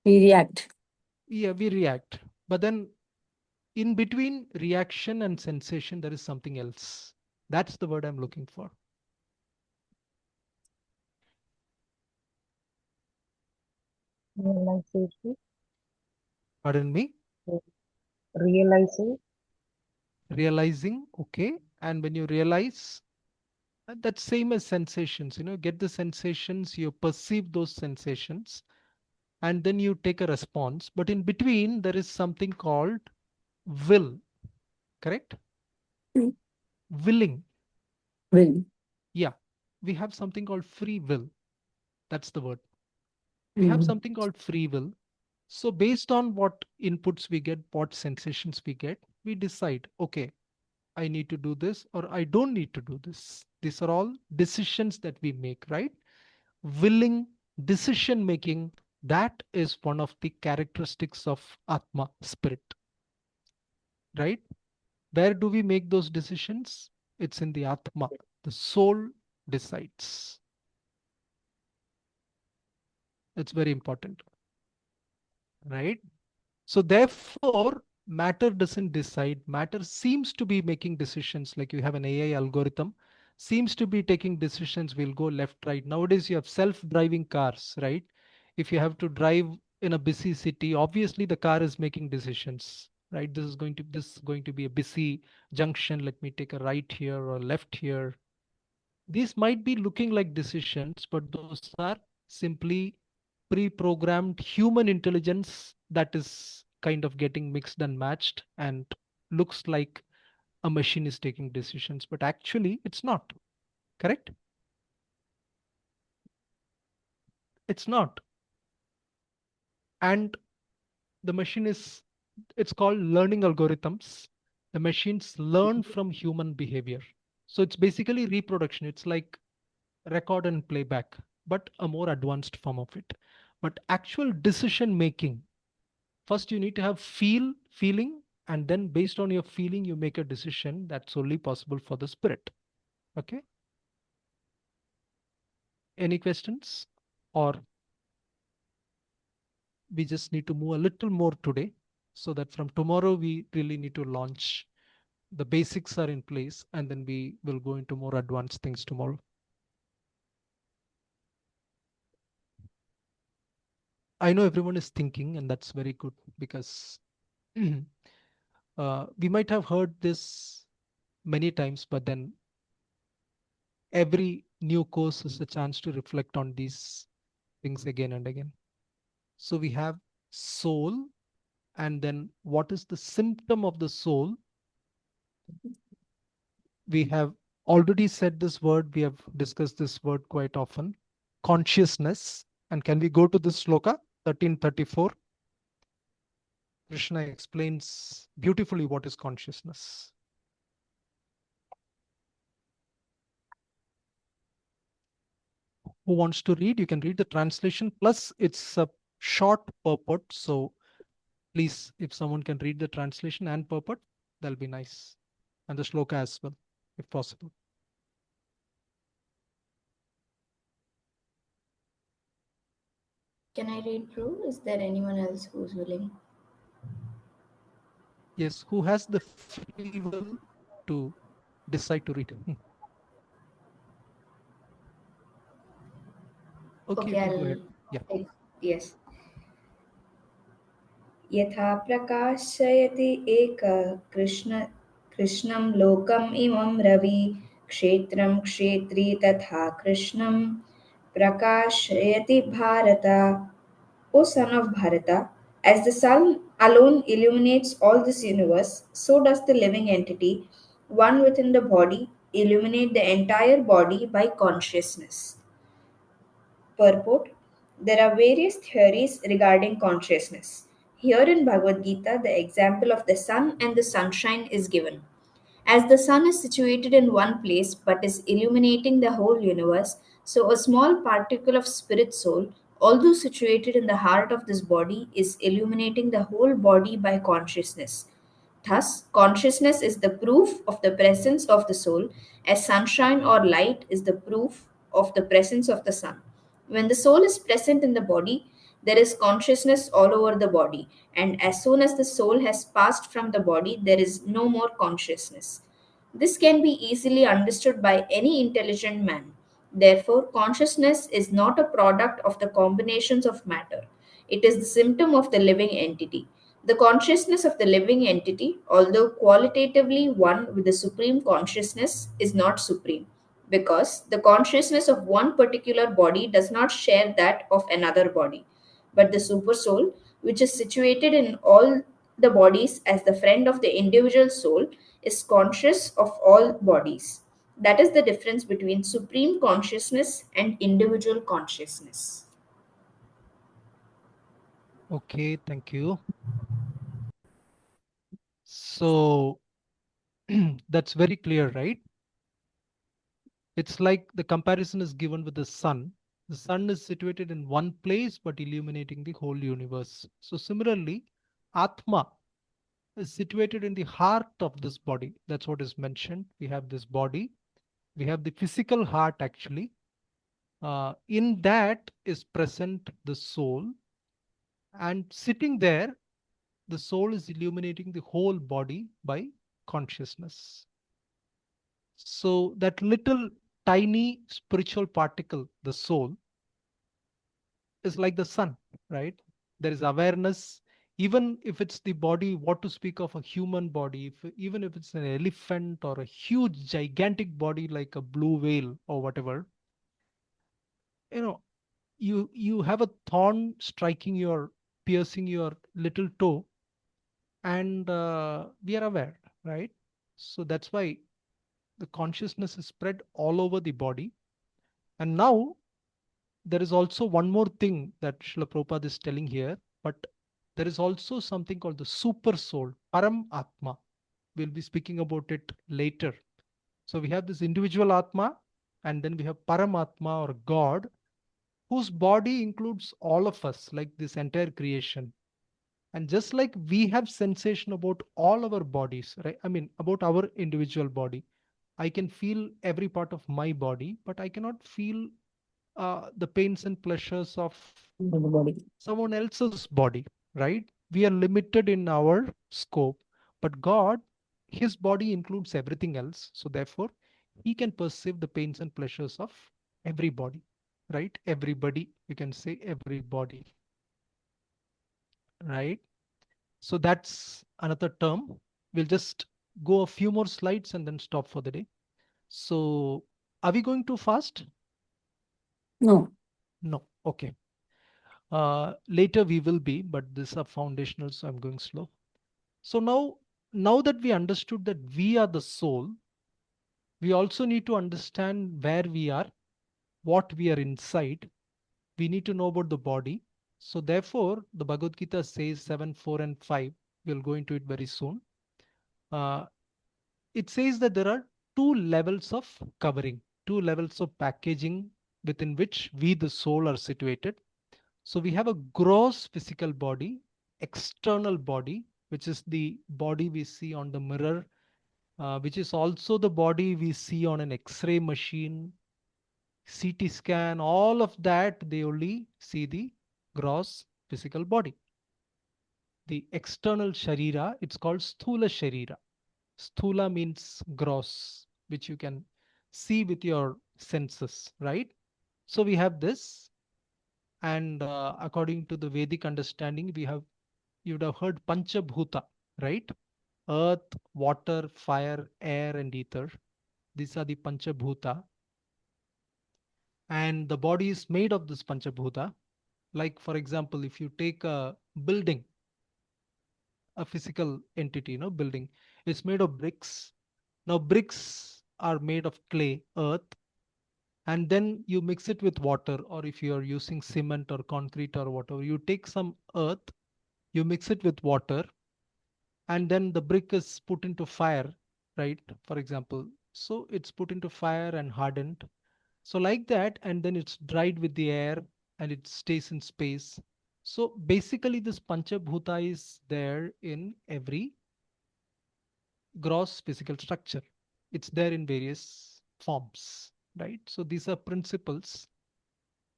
We react.
Yeah, we react. But then in between reaction and sensation, there is something else. That's the word I'm looking for.
Realization.
Pardon me?
Realizing.
Realizing, okay. And when you realize, that's same as sensations, get the sensations, you perceive those sensations, and then you take a response. But in between, there is something called will, correct?
Mm.
Willing.
Will.
Yeah. We have something called free will. That's the word. We have something called free will. So based on what inputs we get, what sensations we get, we decide, okay, I need to do this or I don't need to do this. These are all decisions that we make, right? Willing decision making, that is one of the characteristics of Atma, spirit, right? Where do we make those decisions? It's in the Atma. The soul decides. It's very important, right? So therefore, matter doesn't decide. Matter seems to be making decisions. Like you have an AI algorithm, seems to be taking decisions. We'll go left, right. Nowadays, you have self-driving cars, right? If you have to drive in a busy city, obviously the car is making decisions, right? This is going to be a busy junction. Let me take a right here or left here. These might be looking like decisions, but those are simply pre-programmed human intelligence that is kind of getting mixed and matched and looks like a machine is taking decisions, but actually it's not. Correct? It's not. And the machine is, it's called learning algorithms. The machines learn from human behavior. So it's basically reproduction. It's like record and playback, but a more advanced form of it. But actual decision making, first you need to have feeling, and then based on your feeling, you make a decision. That's only possible for the spirit. Okay. Any questions? Or we just need to move a little more today so that from tomorrow we really need to launch. The basics are in place, and then we will go into more advanced things tomorrow. I know everyone is thinking, and that's very good because we might have heard this many times, but then every new course is a chance to reflect on these things again and again. So we have soul, and then what is the symptom of the soul? We have already said this word, we have discussed this word quite often, consciousness. And can we go to this sloka 1334? Krishna explains beautifully what is consciousness. Who wants to read? You can read the translation, plus it's a short purport. So please, if someone can read the translation and purport, that'll be nice. And the shloka as well, if possible.
Can I read through? Is there anyone else who's willing?
Yes, who has the free will to decide to read? Okay, you
Okay,
can go ahead. Yeah.
yes. यथा प्रकाशयति एक कृष्णं लोकम् इमं रवि क्षेत्रं क्षेत्री तथा कृष्णं प्रकाशयति Bharat. O son of Bharata, as the sun alone illuminates all this universe, so does the living entity, one within the body, illuminate the entire body by consciousness. Purport: there are various theories regarding consciousness. Here in Bhagavad Gita, the example of the sun and the sunshine is given. As the sun is situated in one place but is illuminating the whole universe, so a small particle of spirit soul, although situated in the heart of this body, is illuminating the whole body by consciousness. Thus, consciousness is the proof of the presence of the soul, as sunshine or light is the proof of the presence of the sun. When the soul is present in the body, there is consciousness all over the body, and as soon as the soul has passed from the body, there is no more consciousness. This can be easily understood by any intelligent man. Therefore, consciousness is not a product of the combinations of matter. It is the symptom of the living entity. The consciousness of the living entity, although qualitatively one with the supreme consciousness, is not supreme because the consciousness of one particular body does not share that of another body. But the supersoul, which is situated in all the bodies as the friend of the individual soul, is conscious of all bodies. That is the difference between supreme consciousness and individual consciousness.
Okay, thank you. So that's very clear, right? It's like the comparison is given with the sun. The sun is situated in one place but illuminating the whole universe. So similarly, Atma is situated in the heart of this body. That's what is mentioned. We have this body, we have the physical heart actually. In that is present the soul, and sitting there, the soul is illuminating the whole body by consciousness. So that little tiny spiritual particle, the soul, is like the sun, right? There is awareness, even if it's the body, what to speak of a human body, even if it's an elephant or a huge, gigantic body like a blue whale or whatever, you know, you have a thorn striking your, piercing your little toe, and we are aware, right? So that's why the consciousness is spread all over the body. And now there is also one more thing that Srila Prabhupada is telling here, but there is also something called the super soul, Param Atma. We'll be speaking about it later. So we have this individual Atma, and then we have Paramatma or God, whose body includes all of us, like this entire creation. And just like we have sensation about all our bodies, right? I mean, about our individual body. I can feel every part of my body, but I cannot feel the pains and pleasures of someone else's body, right? We are limited in our scope, but God, his body includes everything else. So therefore, he can perceive the pains and pleasures of everybody, right? Everybody, you can say everybody. right? So that's another term. We'll just go a few more slides and then stop for the day. So are we going too fast?
No.
No. Okay. Later we will be, but these are foundational, so I'm going slow. So now that we understood that we are the soul, we also need to understand where we are, what we are inside. We need to know about the body. So therefore, the Bhagavad Gita says 7, 4, and 5. We'll go into it very soon. Uh, it says that there are two levels of covering, two levels of packaging within which we, the soul, are situated. So we have a gross physical body, external body, which is the body we see on the mirror, which is also the body we see on an X-ray machine, CT scan, all of that, they only see the gross physical body. The external Sharira, it's called Sthula Sharira. Sthula means gross, which you can see with your senses, right? So we have this, and according to the Vedic understanding, you would have heard Panchabhuta, right? Earth, water, fire, air, and ether. These are the Panchabhuta. And the body is made of this Panchabhuta. Like, for example, if you take a building, a physical entity, building, it's made of bricks. Now, bricks are made of clay, earth, and then you mix it with water, or if you are using cement or concrete or whatever, you take some earth, you mix it with water, and then the brick is put into fire, right? For example, so it's put into fire and hardened. So like that, and then it's dried with the air and it stays in space. So basically this Panchabhuta is there in every gross physical structure. It's there in various forms, right? So these are principles.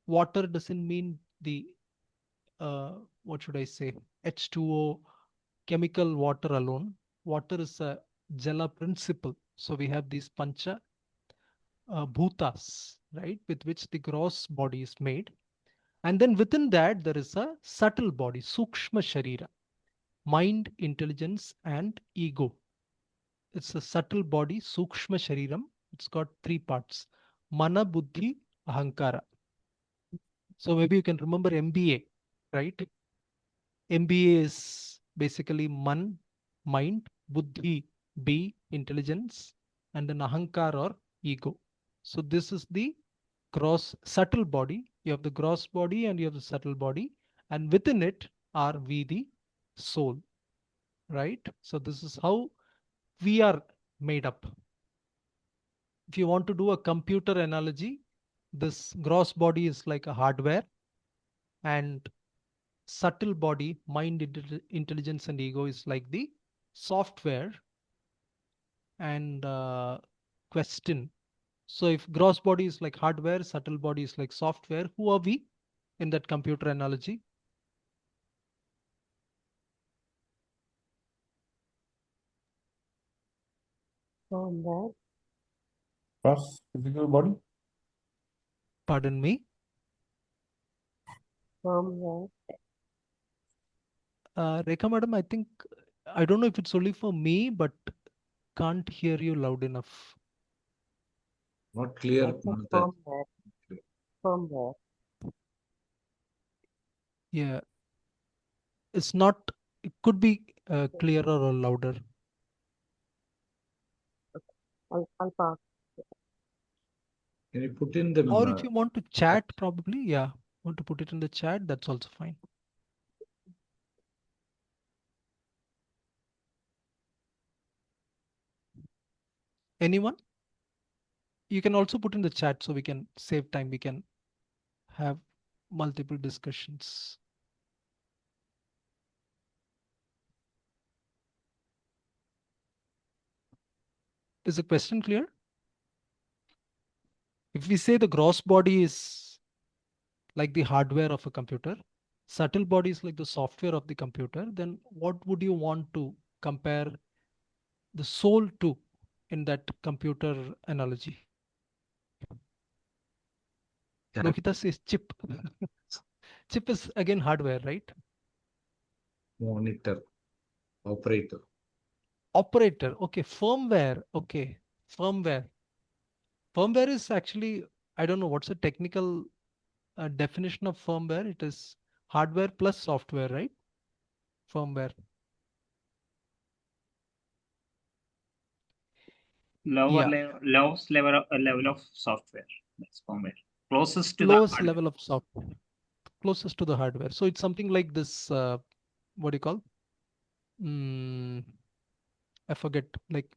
Water doesn't mean the, what should I say, H2O chemical water alone. Water is a Jala principle. So we have these Pancha bhutas, right, with which the gross body is made. And then within that, there is a subtle body, Sukshma Sharira, mind, intelligence, and ego. It's a subtle body, Sukshma Shariram. It's got three parts, Mana, Buddhi, Ahankara. So maybe you can remember MBA, right? MBA is basically Man, mind, Buddhi, B, intelligence, and then Ahankar or ego. So this is the gross subtle body. You have the gross body and you have the subtle body, and within it are we, the soul, right? So this is how we are made up. If you want to do a computer analogy, this gross body is like a hardware, and subtle body, mind, intelligence, and ego is like the software. And question, so if gross body is like hardware, subtle body is like software, who are we in that computer analogy?
Firmware.
Gross physical body.
Pardon me.
Firmware.
Rekha madam, I think, I don't know if it's only for me, but can't hear you loud enough.
Not clear,
I said
Mamata.
firmware. Firmware.
Yeah, it's not, it could be clearer or louder.
I'll pass.
Can you put in the
Or if you want to chat, probably, yeah, want to put it in the chat, that's also fine. Anyone? You can also put in the chat so we can save time. We can have multiple discussions. Is the question clear? If we say the gross body is like the hardware of a computer, subtle body is like the software of the computer, then what would you want to compare the soul to in that computer analogy?
Yeah.
Lokita says chip. Chip is again hardware, right?
Monitor. Operator.
Operator. Okay. Firmware. Okay. Firmware. Firmware is actually, I don't know what's the technical definition of firmware. It is hardware plus software, right? Firmware.
Lower
Yeah.
lowest level of software. That's firmware. Closest to the
Lowest
hardware.
level of software. Closest to the hardware. So it's something like this, what do you call? I forget, like,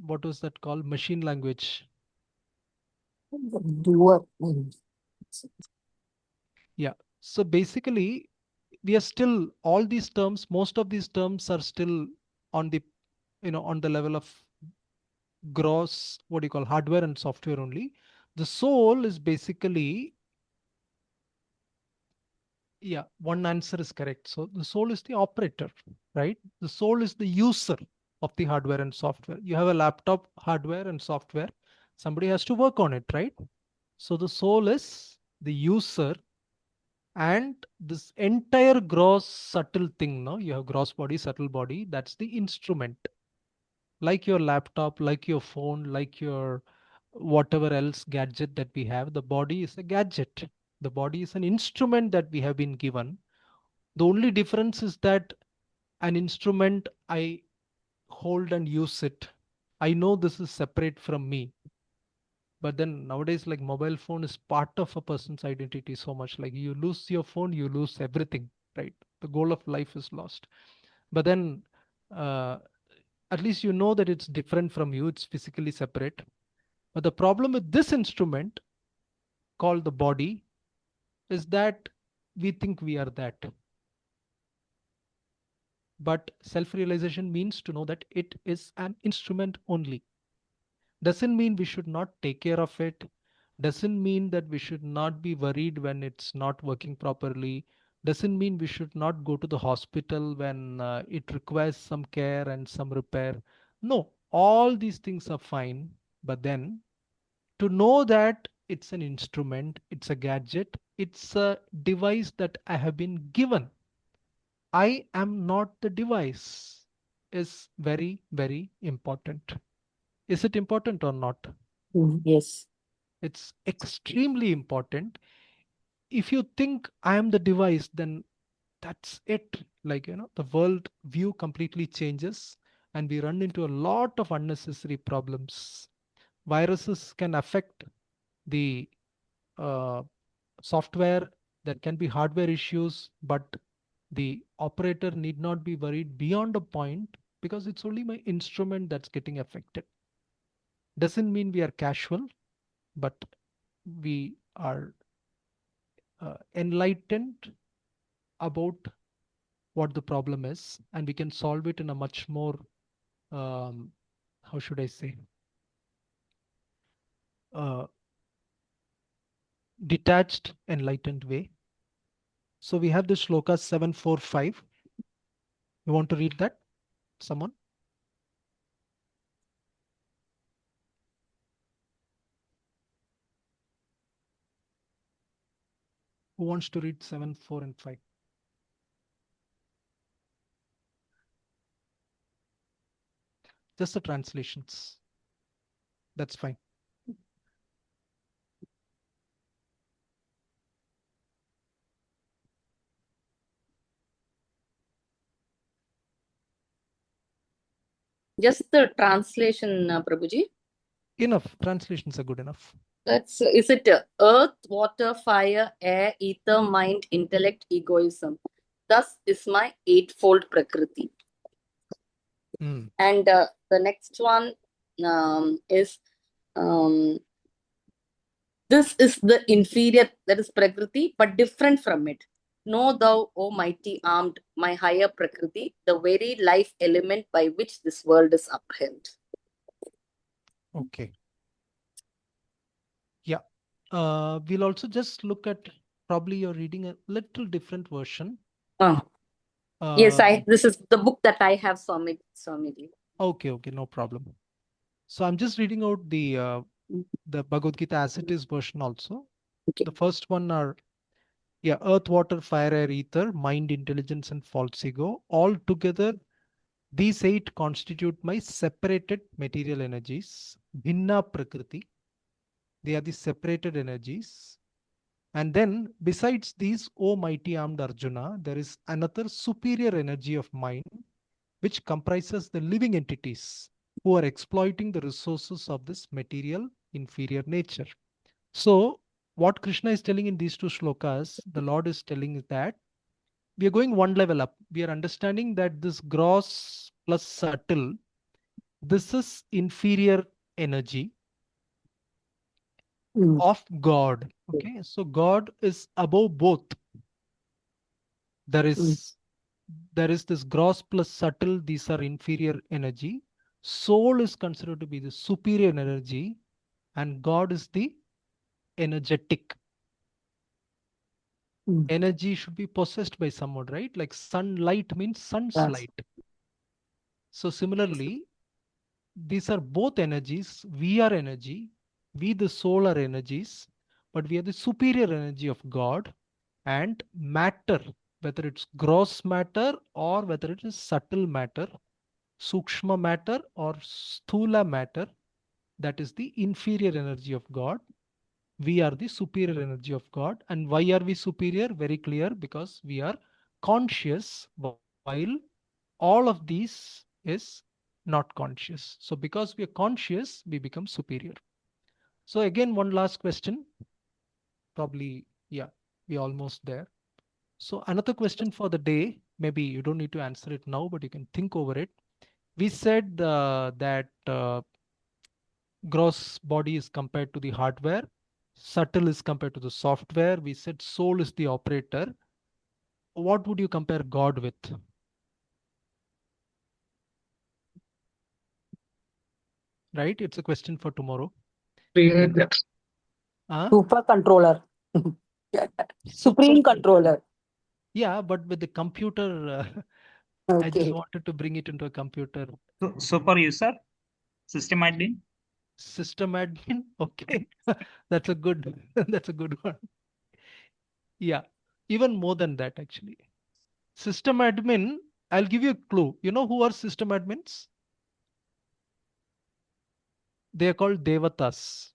what was that called? Machine language.
Doer.
Yeah. So basically, we are still, all these terms, most of these terms are still on the, on the level of gross, what do you call, hardware and software only. The soul is basically, yeah, one answer is correct. So the soul is the operator, right? The soul is the user of the hardware and software. You have a laptop, hardware and software. Somebody has to work on it, right? So the soul is the user, and this entire gross subtle thing, no, you have gross body, subtle body, that's the instrument. Like your laptop, like your phone, like your whatever else gadget that we have, the body is a gadget. The body is an instrument that we have been given. The only difference is that an instrument, I hold and use it. I know this is separate from me. But then nowadays, like, mobile phone is part of a person's identity so much. Like, you lose your phone, you lose everything, right? The goal of life is lost. But then uh, at least you know that it's different from you, it's physically separate. But the problem with this instrument called the body is that we think we are that. But self-realization means to know that it is an instrument only. Doesn't mean we should not take care of it. Doesn't mean that we should not be worried when it's not working properly. Doesn't mean we should not go to the hospital when it requires some care and some repair. No, all these things are fine. But then to know that it's an instrument, it's a gadget, it's a device that I have been given. I am not the device is very, very important. Is it important or not?
Yes.
It's extremely important. If you think I am the device, then that's it. Like, the world view completely changes and we run into a lot of unnecessary problems. Viruses can affect the uh, software, there can be hardware issues, but the operator need not be worried beyond a point because it's only my instrument that's getting affected. Doesn't mean we are casual, but we are enlightened about what the problem is, and we can solve it in a much more, how should I say, uh, detached, enlightened way. So we have this shloka 745. You want to read that? Someone? Who wants to read 7, 4, and 5? Just the translations. That's fine.
Just the translation, Prabhuji.
Enough. Translations are good enough.
Is it earth, water, fire, air, ether, mind, intellect, egoism? Thus is my eightfold Prakriti. And the next one is this is the inferior, that is Prakriti, but different from it. Know thou, O mighty armed, my higher Prakriti, the very life element by which this world is upheld.
Okay. Yeah. We'll also just look at, probably you're reading a little different version.
Yes, this is the book that I have, Swamiji.
Okay, no problem. So I'm just reading out the Bhagavad Gita as it is version also. Okay. The first one are Yeah, earth, water, fire, air, ether, mind, intelligence, and false ego. All together, these 8 constitute my separated material energies. Bhinna Prakriti. They are the separated energies. And then, besides these, O mighty armed Arjuna, there is another superior energy of mind, which comprises the living entities who are exploiting the resources of this material inferior nature. So, what Krishna is telling in these 2 shlokas, the Lord is telling is that we are going one level up. We are understanding that this gross plus subtle, this is inferior energy
Mm,
of God. Okay, so God is above both. There
mm,
is this gross plus subtle, these are inferior energy. Soul is considered to be the superior energy, and God is the energetic.
mm.
Energy should be possessed by someone, right? Like sunlight means sun's
Yes.
light. So similarly, these are both energies. We are energy. We, the soul, are energies, but we are the superior energy of God. And matter, whether it's gross matter or whether it is subtle matter, sukshma matter or sthula matter, that is the inferior energy of God. We are the superior energy of God. And why are we superior? Very clear, because we are conscious while all of these is not conscious. So because we are conscious, we become superior. So again, one last question. Probably, yeah, we're almost there. So another question for the day, maybe you don't need to answer it now, but you can think over it. We said that gross body is compared to the hardware, subtle is compared to the software. We said soul is the operator. What would you compare God with? Right? It's a question for tomorrow.
Create that.
Super controller. Supreme controller.
Yeah, but with the computer, I just
Okay.
wanted to bring it into a computer.
So, super user, system admin.
System admin. Okay. That's a good, that's a good one. Yeah. Even more than that, actually. System admin, I'll give you a clue. You know who are system admins? They are called devatas.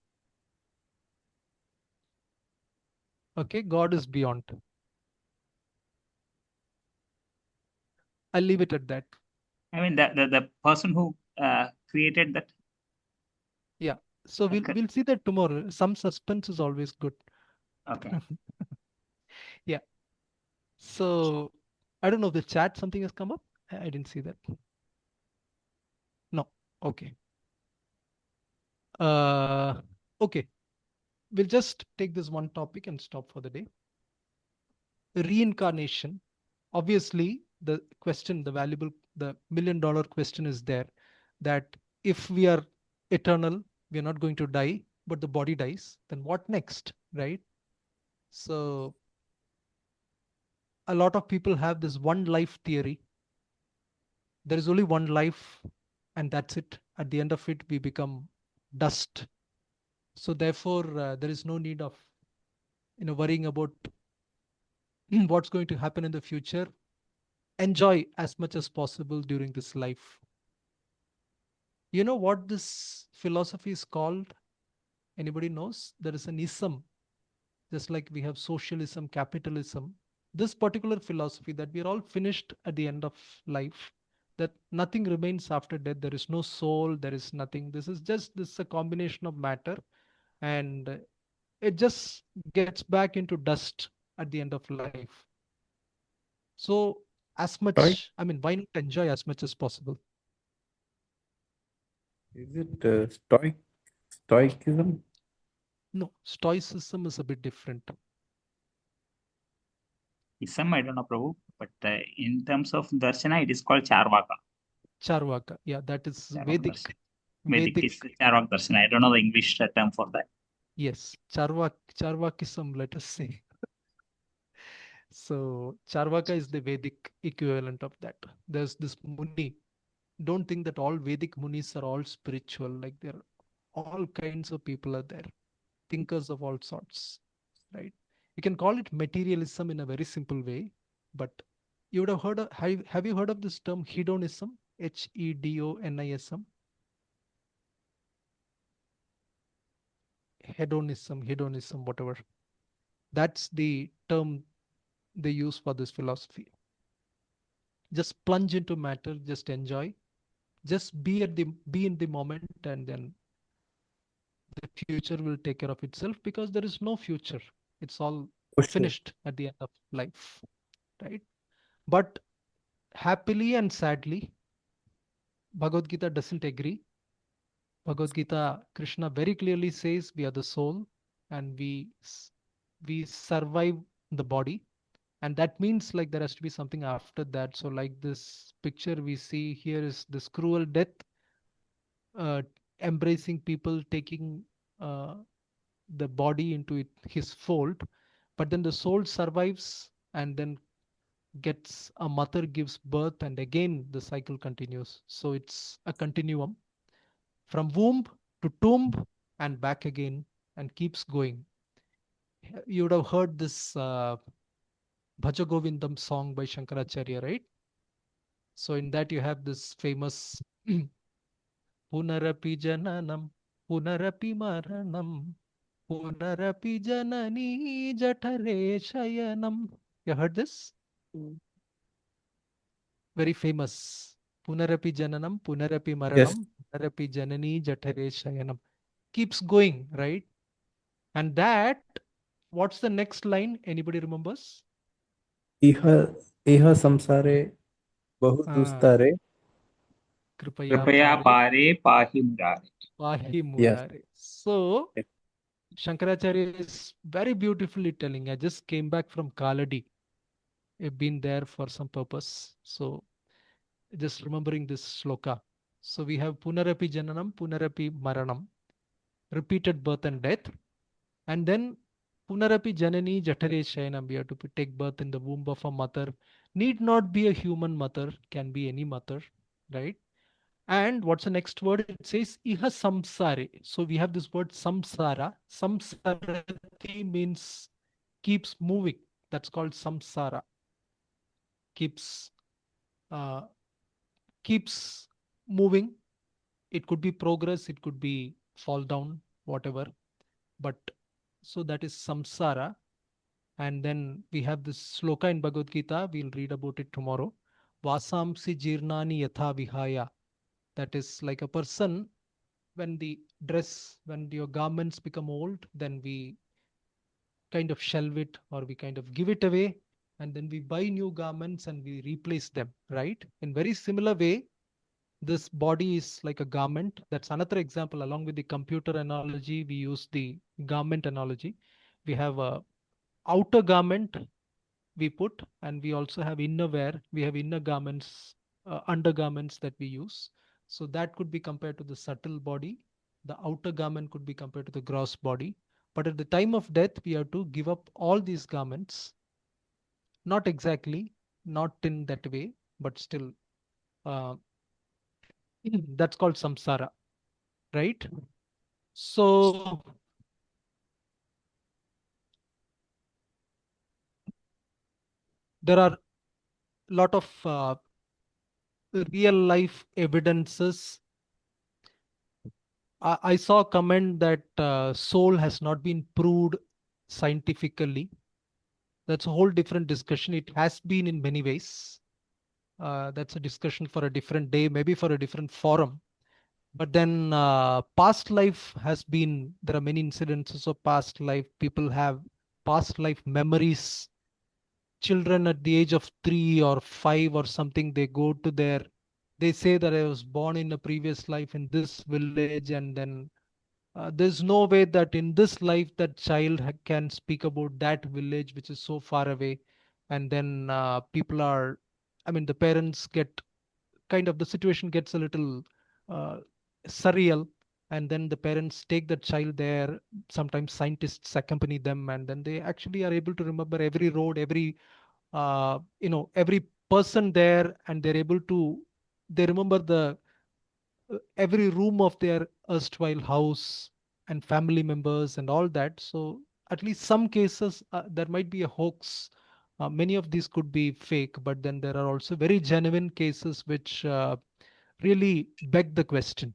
Okay. God is beyond. I'll leave it at that.
I mean, the person who created that.
Yeah. So we'll see that tomorrow. Some suspense is always good.
Okay.
Yeah. So I don't know if the chat something has come up. I didn't see that. No. Okay. Okay. We'll just take this one topic and stop for the day. Reincarnation. Obviously, the question, the valuable, the $1 million question is there, that if we are eternal, we are not going to die, but the body dies, then what next, right? So a lot of people have this one life theory. There is only one life, and that's it. At the end of it, we become dust. So therefore, there is no need of worrying about what's going to happen in the future. Enjoy as much as possible during this life. You know what this philosophy is called? Anybody knows? There is an ism, just like we have socialism, capitalism. This particular philosophy that we are all finished at the end of life, that nothing remains after death. There is no soul. There is nothing. This is a combination of matter, and it just gets back into dust at the end of life. So as
Stoic?
much, I mean, why not enjoy as much as possible?
Is it stoicism?
No, stoicism is a bit different.
Ism, I don't know, Prabhu, but in terms of darshana, it is called Charvaka.
Charvaka, yeah, that is
Charvaka
Vedic.
darshana. Vedic is
Vedic,
Charvaka darshana. I don't know the English term for that.
yes, Charvakism, let us say. So Charvaka is the Vedic equivalent of that. There's this Muni. Don't think that all Vedic Munis are all spiritual. Like there are all kinds of people are there, thinkers of all sorts, right? You can call it materialism in a very simple way, but you would have heard of, have you heard of this term hedonism? Hedonism. Hedonism, whatever. That's the term they use for this philosophy. Just plunge into matter, just enjoy, just be in the moment, and then the future will take care of itself, because there is no future. It's all
For sure.
finished at the end of life, right? But happily and sadly, Bhagavad Gita doesn't agree. Bhagavad Gita, Krishna very clearly says we are the soul, and we survive the body, and that means like there has to be something after that. So like this picture we see here is this cruel death, uh, embracing people, taking uh, the body into his fold, but then the soul survives and then gets a mother, gives birth, and again the cycle continues. So it's a continuum from womb to tomb and back again, and keeps going. You would have heard this Bhaja Govindam song by Shankaracharya, right? So in that you have this famous Punarapi Jananam, Punarapi Maranam, Punarapi Janani Jatare Shayanam. You heard this? Very famous. Punarapi Jananam, Punarapi
Yes.
Maranam, Punarapi Janani Jatare Shayanam. Keeps going, right? And that, what's the next line? Anybody remembers?
Iha Iha samsare bahu dustare.
Kripaya
Kripaya
Pare
pare pahi murare.
Pahi
Yes.
Murare. So Shankaracharya is very beautifully telling, I just came back from Kaladi. I've been there for some purpose. So just remembering this shloka. So we have Punarapi Jananam, Punarapi Maranam, repeated birth and death. And then Punarapi Janani Jatare Shayanam, we have to take birth in the womb of a mother. Need not be a human mother, can be any mother, right? And what's the next word? It says Iha Samsare. So we have this word Samsara. Samsarati means keeps moving. That's called Samsara. Keeps uh, keeps moving. It could be progress, it could be fall down, whatever. But so that is Samsara. And then we have this sloka in Bhagavad Gita. We'll read about it tomorrow. Vasamsi jirnani yatha vihaya. That is like a person, when your garments become old, then we kind of shelve it, or we kind of give it away, and then we buy new garments and we replace them, right? In very similar way, this body is like a garment. That's another example. Along with the computer analogy, we use the garment analogy. We have a outer garment we put, and we also have inner wear. We have inner garments, undergarments that we use. So that could be compared to the subtle body. The outer garment could be compared to the gross body. But at the time of death, we have to give up all these garments. Not exactly, not in that way, but still, uh, that's called samsara, right? So there are a lot of real life evidences. I saw a comment that soul has not been proved scientifically. That's a whole different discussion. It has been in many ways. That's a discussion for a different day, maybe for a different forum. But then past life has been, there are many incidences of past life. People have past life memories. Children at the age of 3 or 5 or something, they say that I was born in a previous life in this village, and then there's no way that in this life that child can speak about that village which is so far away. And then the parents get kind of, the situation gets a little uh, surreal, and then the parents take the child there. Sometimes scientists accompany them, and then they actually are able to remember every road, every person there, and they remember every room of their erstwhile house and family members and all that. So at least some cases, there might be a hoax. Many of these could be fake, but then there are also very genuine cases which really beg the question.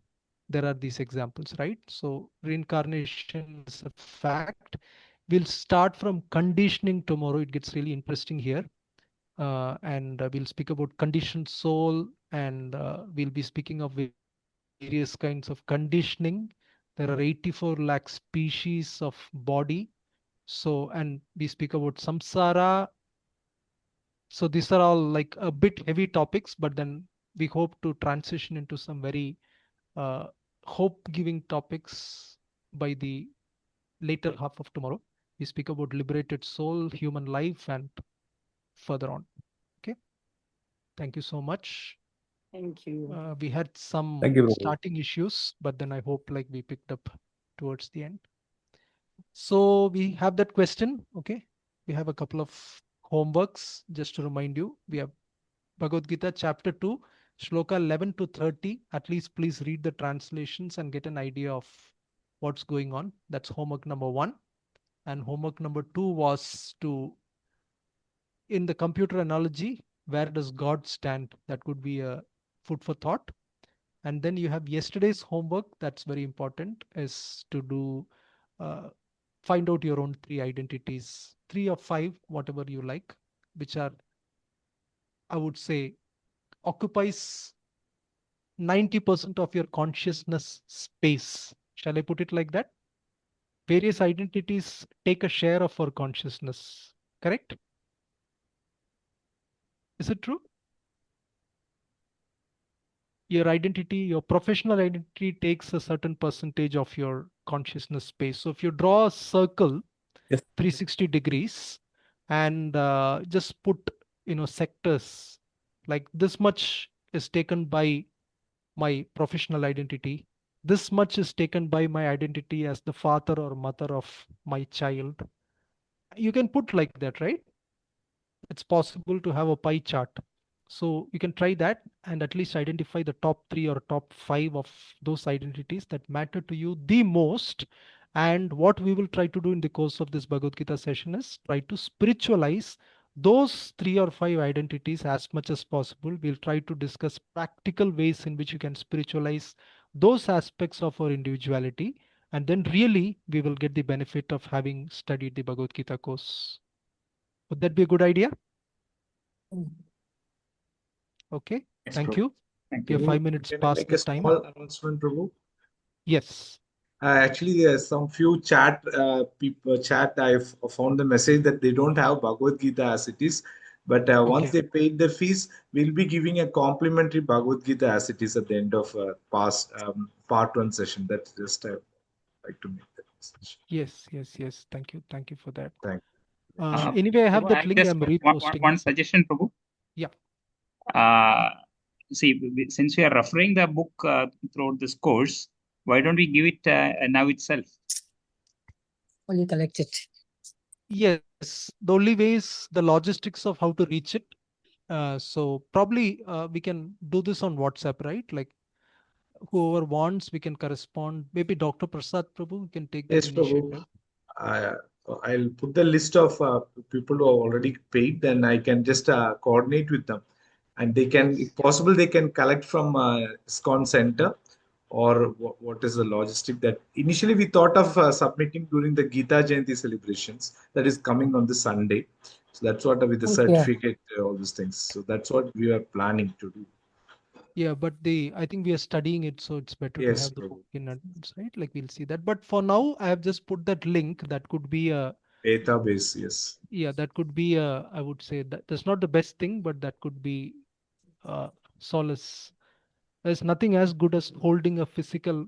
There are these examples, right? So reincarnation is a fact. We'll start from conditioning tomorrow. It gets really interesting here. And we'll speak about conditioned soul, and we'll be speaking of various kinds of conditioning. There are 84 lakh species of body. So, and we speak about samsara. So these are all like a bit heavy topics, but then we hope to transition into some very hope-giving topics by the later half of tomorrow. We speak about liberated soul, human life, and further on. Okay. Thank you so much.
Thank you.
We had some
Thank you, Prabhu.
starting issues, but then I hope like we picked up towards the end. So we have that question. Okay. We have a couple of homeworks just to remind you. We have Bhagavad Gita chapter 2, shloka 11 to 30. At least please read the translations and get an idea of what's going on. That's homework number 1. And homework number 2 was to, in the computer analogy, where does God stand? That could be a food for thought. And then you have yesterday's homework. That's very important, is to do find out your own 3 identities, 3 or 5, whatever you like, which are, I would say, occupies 90% of your consciousness space. Shall I put it like that? Various identities take a share of our consciousness. Correct? Is it true? Your identity, your professional identity takes a certain percentage of your consciousness space. So if you draw a circle,
Yes.
360 degrees, and just put, sectors, like this much is taken by my professional identity. This much is taken by my identity as the father or mother of my child. You can put like that, right? It's possible to have a pie chart. So you can try that and at least identify the top 3 or top 5 of those identities that matter to you the most. And what we will try to do in the course of this Bhagavad Gita session is try to spiritualize those 3 or 5 identities as much as possible. We'll try to discuss practical ways in which you can spiritualize those aspects of our individuality. And then really we will get the benefit of having studied the Bhagavad Gita course. Would that be a good idea? Okay,
Yes,
thank
Prabhu.
you.
Thank
We have
you.
5 minutes
Can I
past
make
the
a
time.
small announcement, Prabhu?
Yes.
Actually, there's some few chat people chat. I've found the message that they don't have Bhagavad Gita as it is, but once
Okay.
they paid the fees, we'll be giving a complimentary Bhagavad Gita as it is at the end of part 1 session. That's just I'd like to make that message.
Yes. Thank you. Thank you for that.
Thank
Anyway, I have
Prabhu,
that
I'm
link.
just
I'm
one
reposting it.
suggestion, Prabhu.
Yeah.
See, since we are referring the book throughout this course, why don't we give it now itself?
Only collect it.
Yes. The only way is the logistics of how to reach it. So probably we can do this on WhatsApp, right? Like whoever wants, we can correspond. Maybe Dr. Prasad Prabhu can take that
Yes, Prabhu.
initiative.
I'll put the list of people who have already paid, then I can just coordinate with them. And they can,
Yes.
if possible, they can collect from ISKCON Center, or what is the logistic that initially we thought of submitting during the Gita Jayanti celebrations that is coming on the Sunday. So that's what with the
Okay.
certificate, all these things. So that's what we are planning to do.
Yeah, but I think we are studying it, so it's better to
Yes,
have the
Prabhu.
book in advance, right? Like we'll see that. But for now, I have just put that link. That could be a
Database, yes.
Yeah, that could be a, I would say that's not the best thing, but that could be solace. There's nothing as good as holding a physical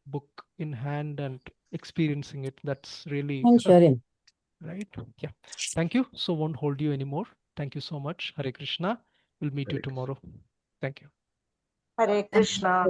book in hand and experiencing it. That's really
Sure.
right. Yeah. Thank you. So won't hold you anymore. Thank you so much. Hare Krishna. We'll meet you
Hare Krishna.
tomorrow. Thank you.
Hare Krishna.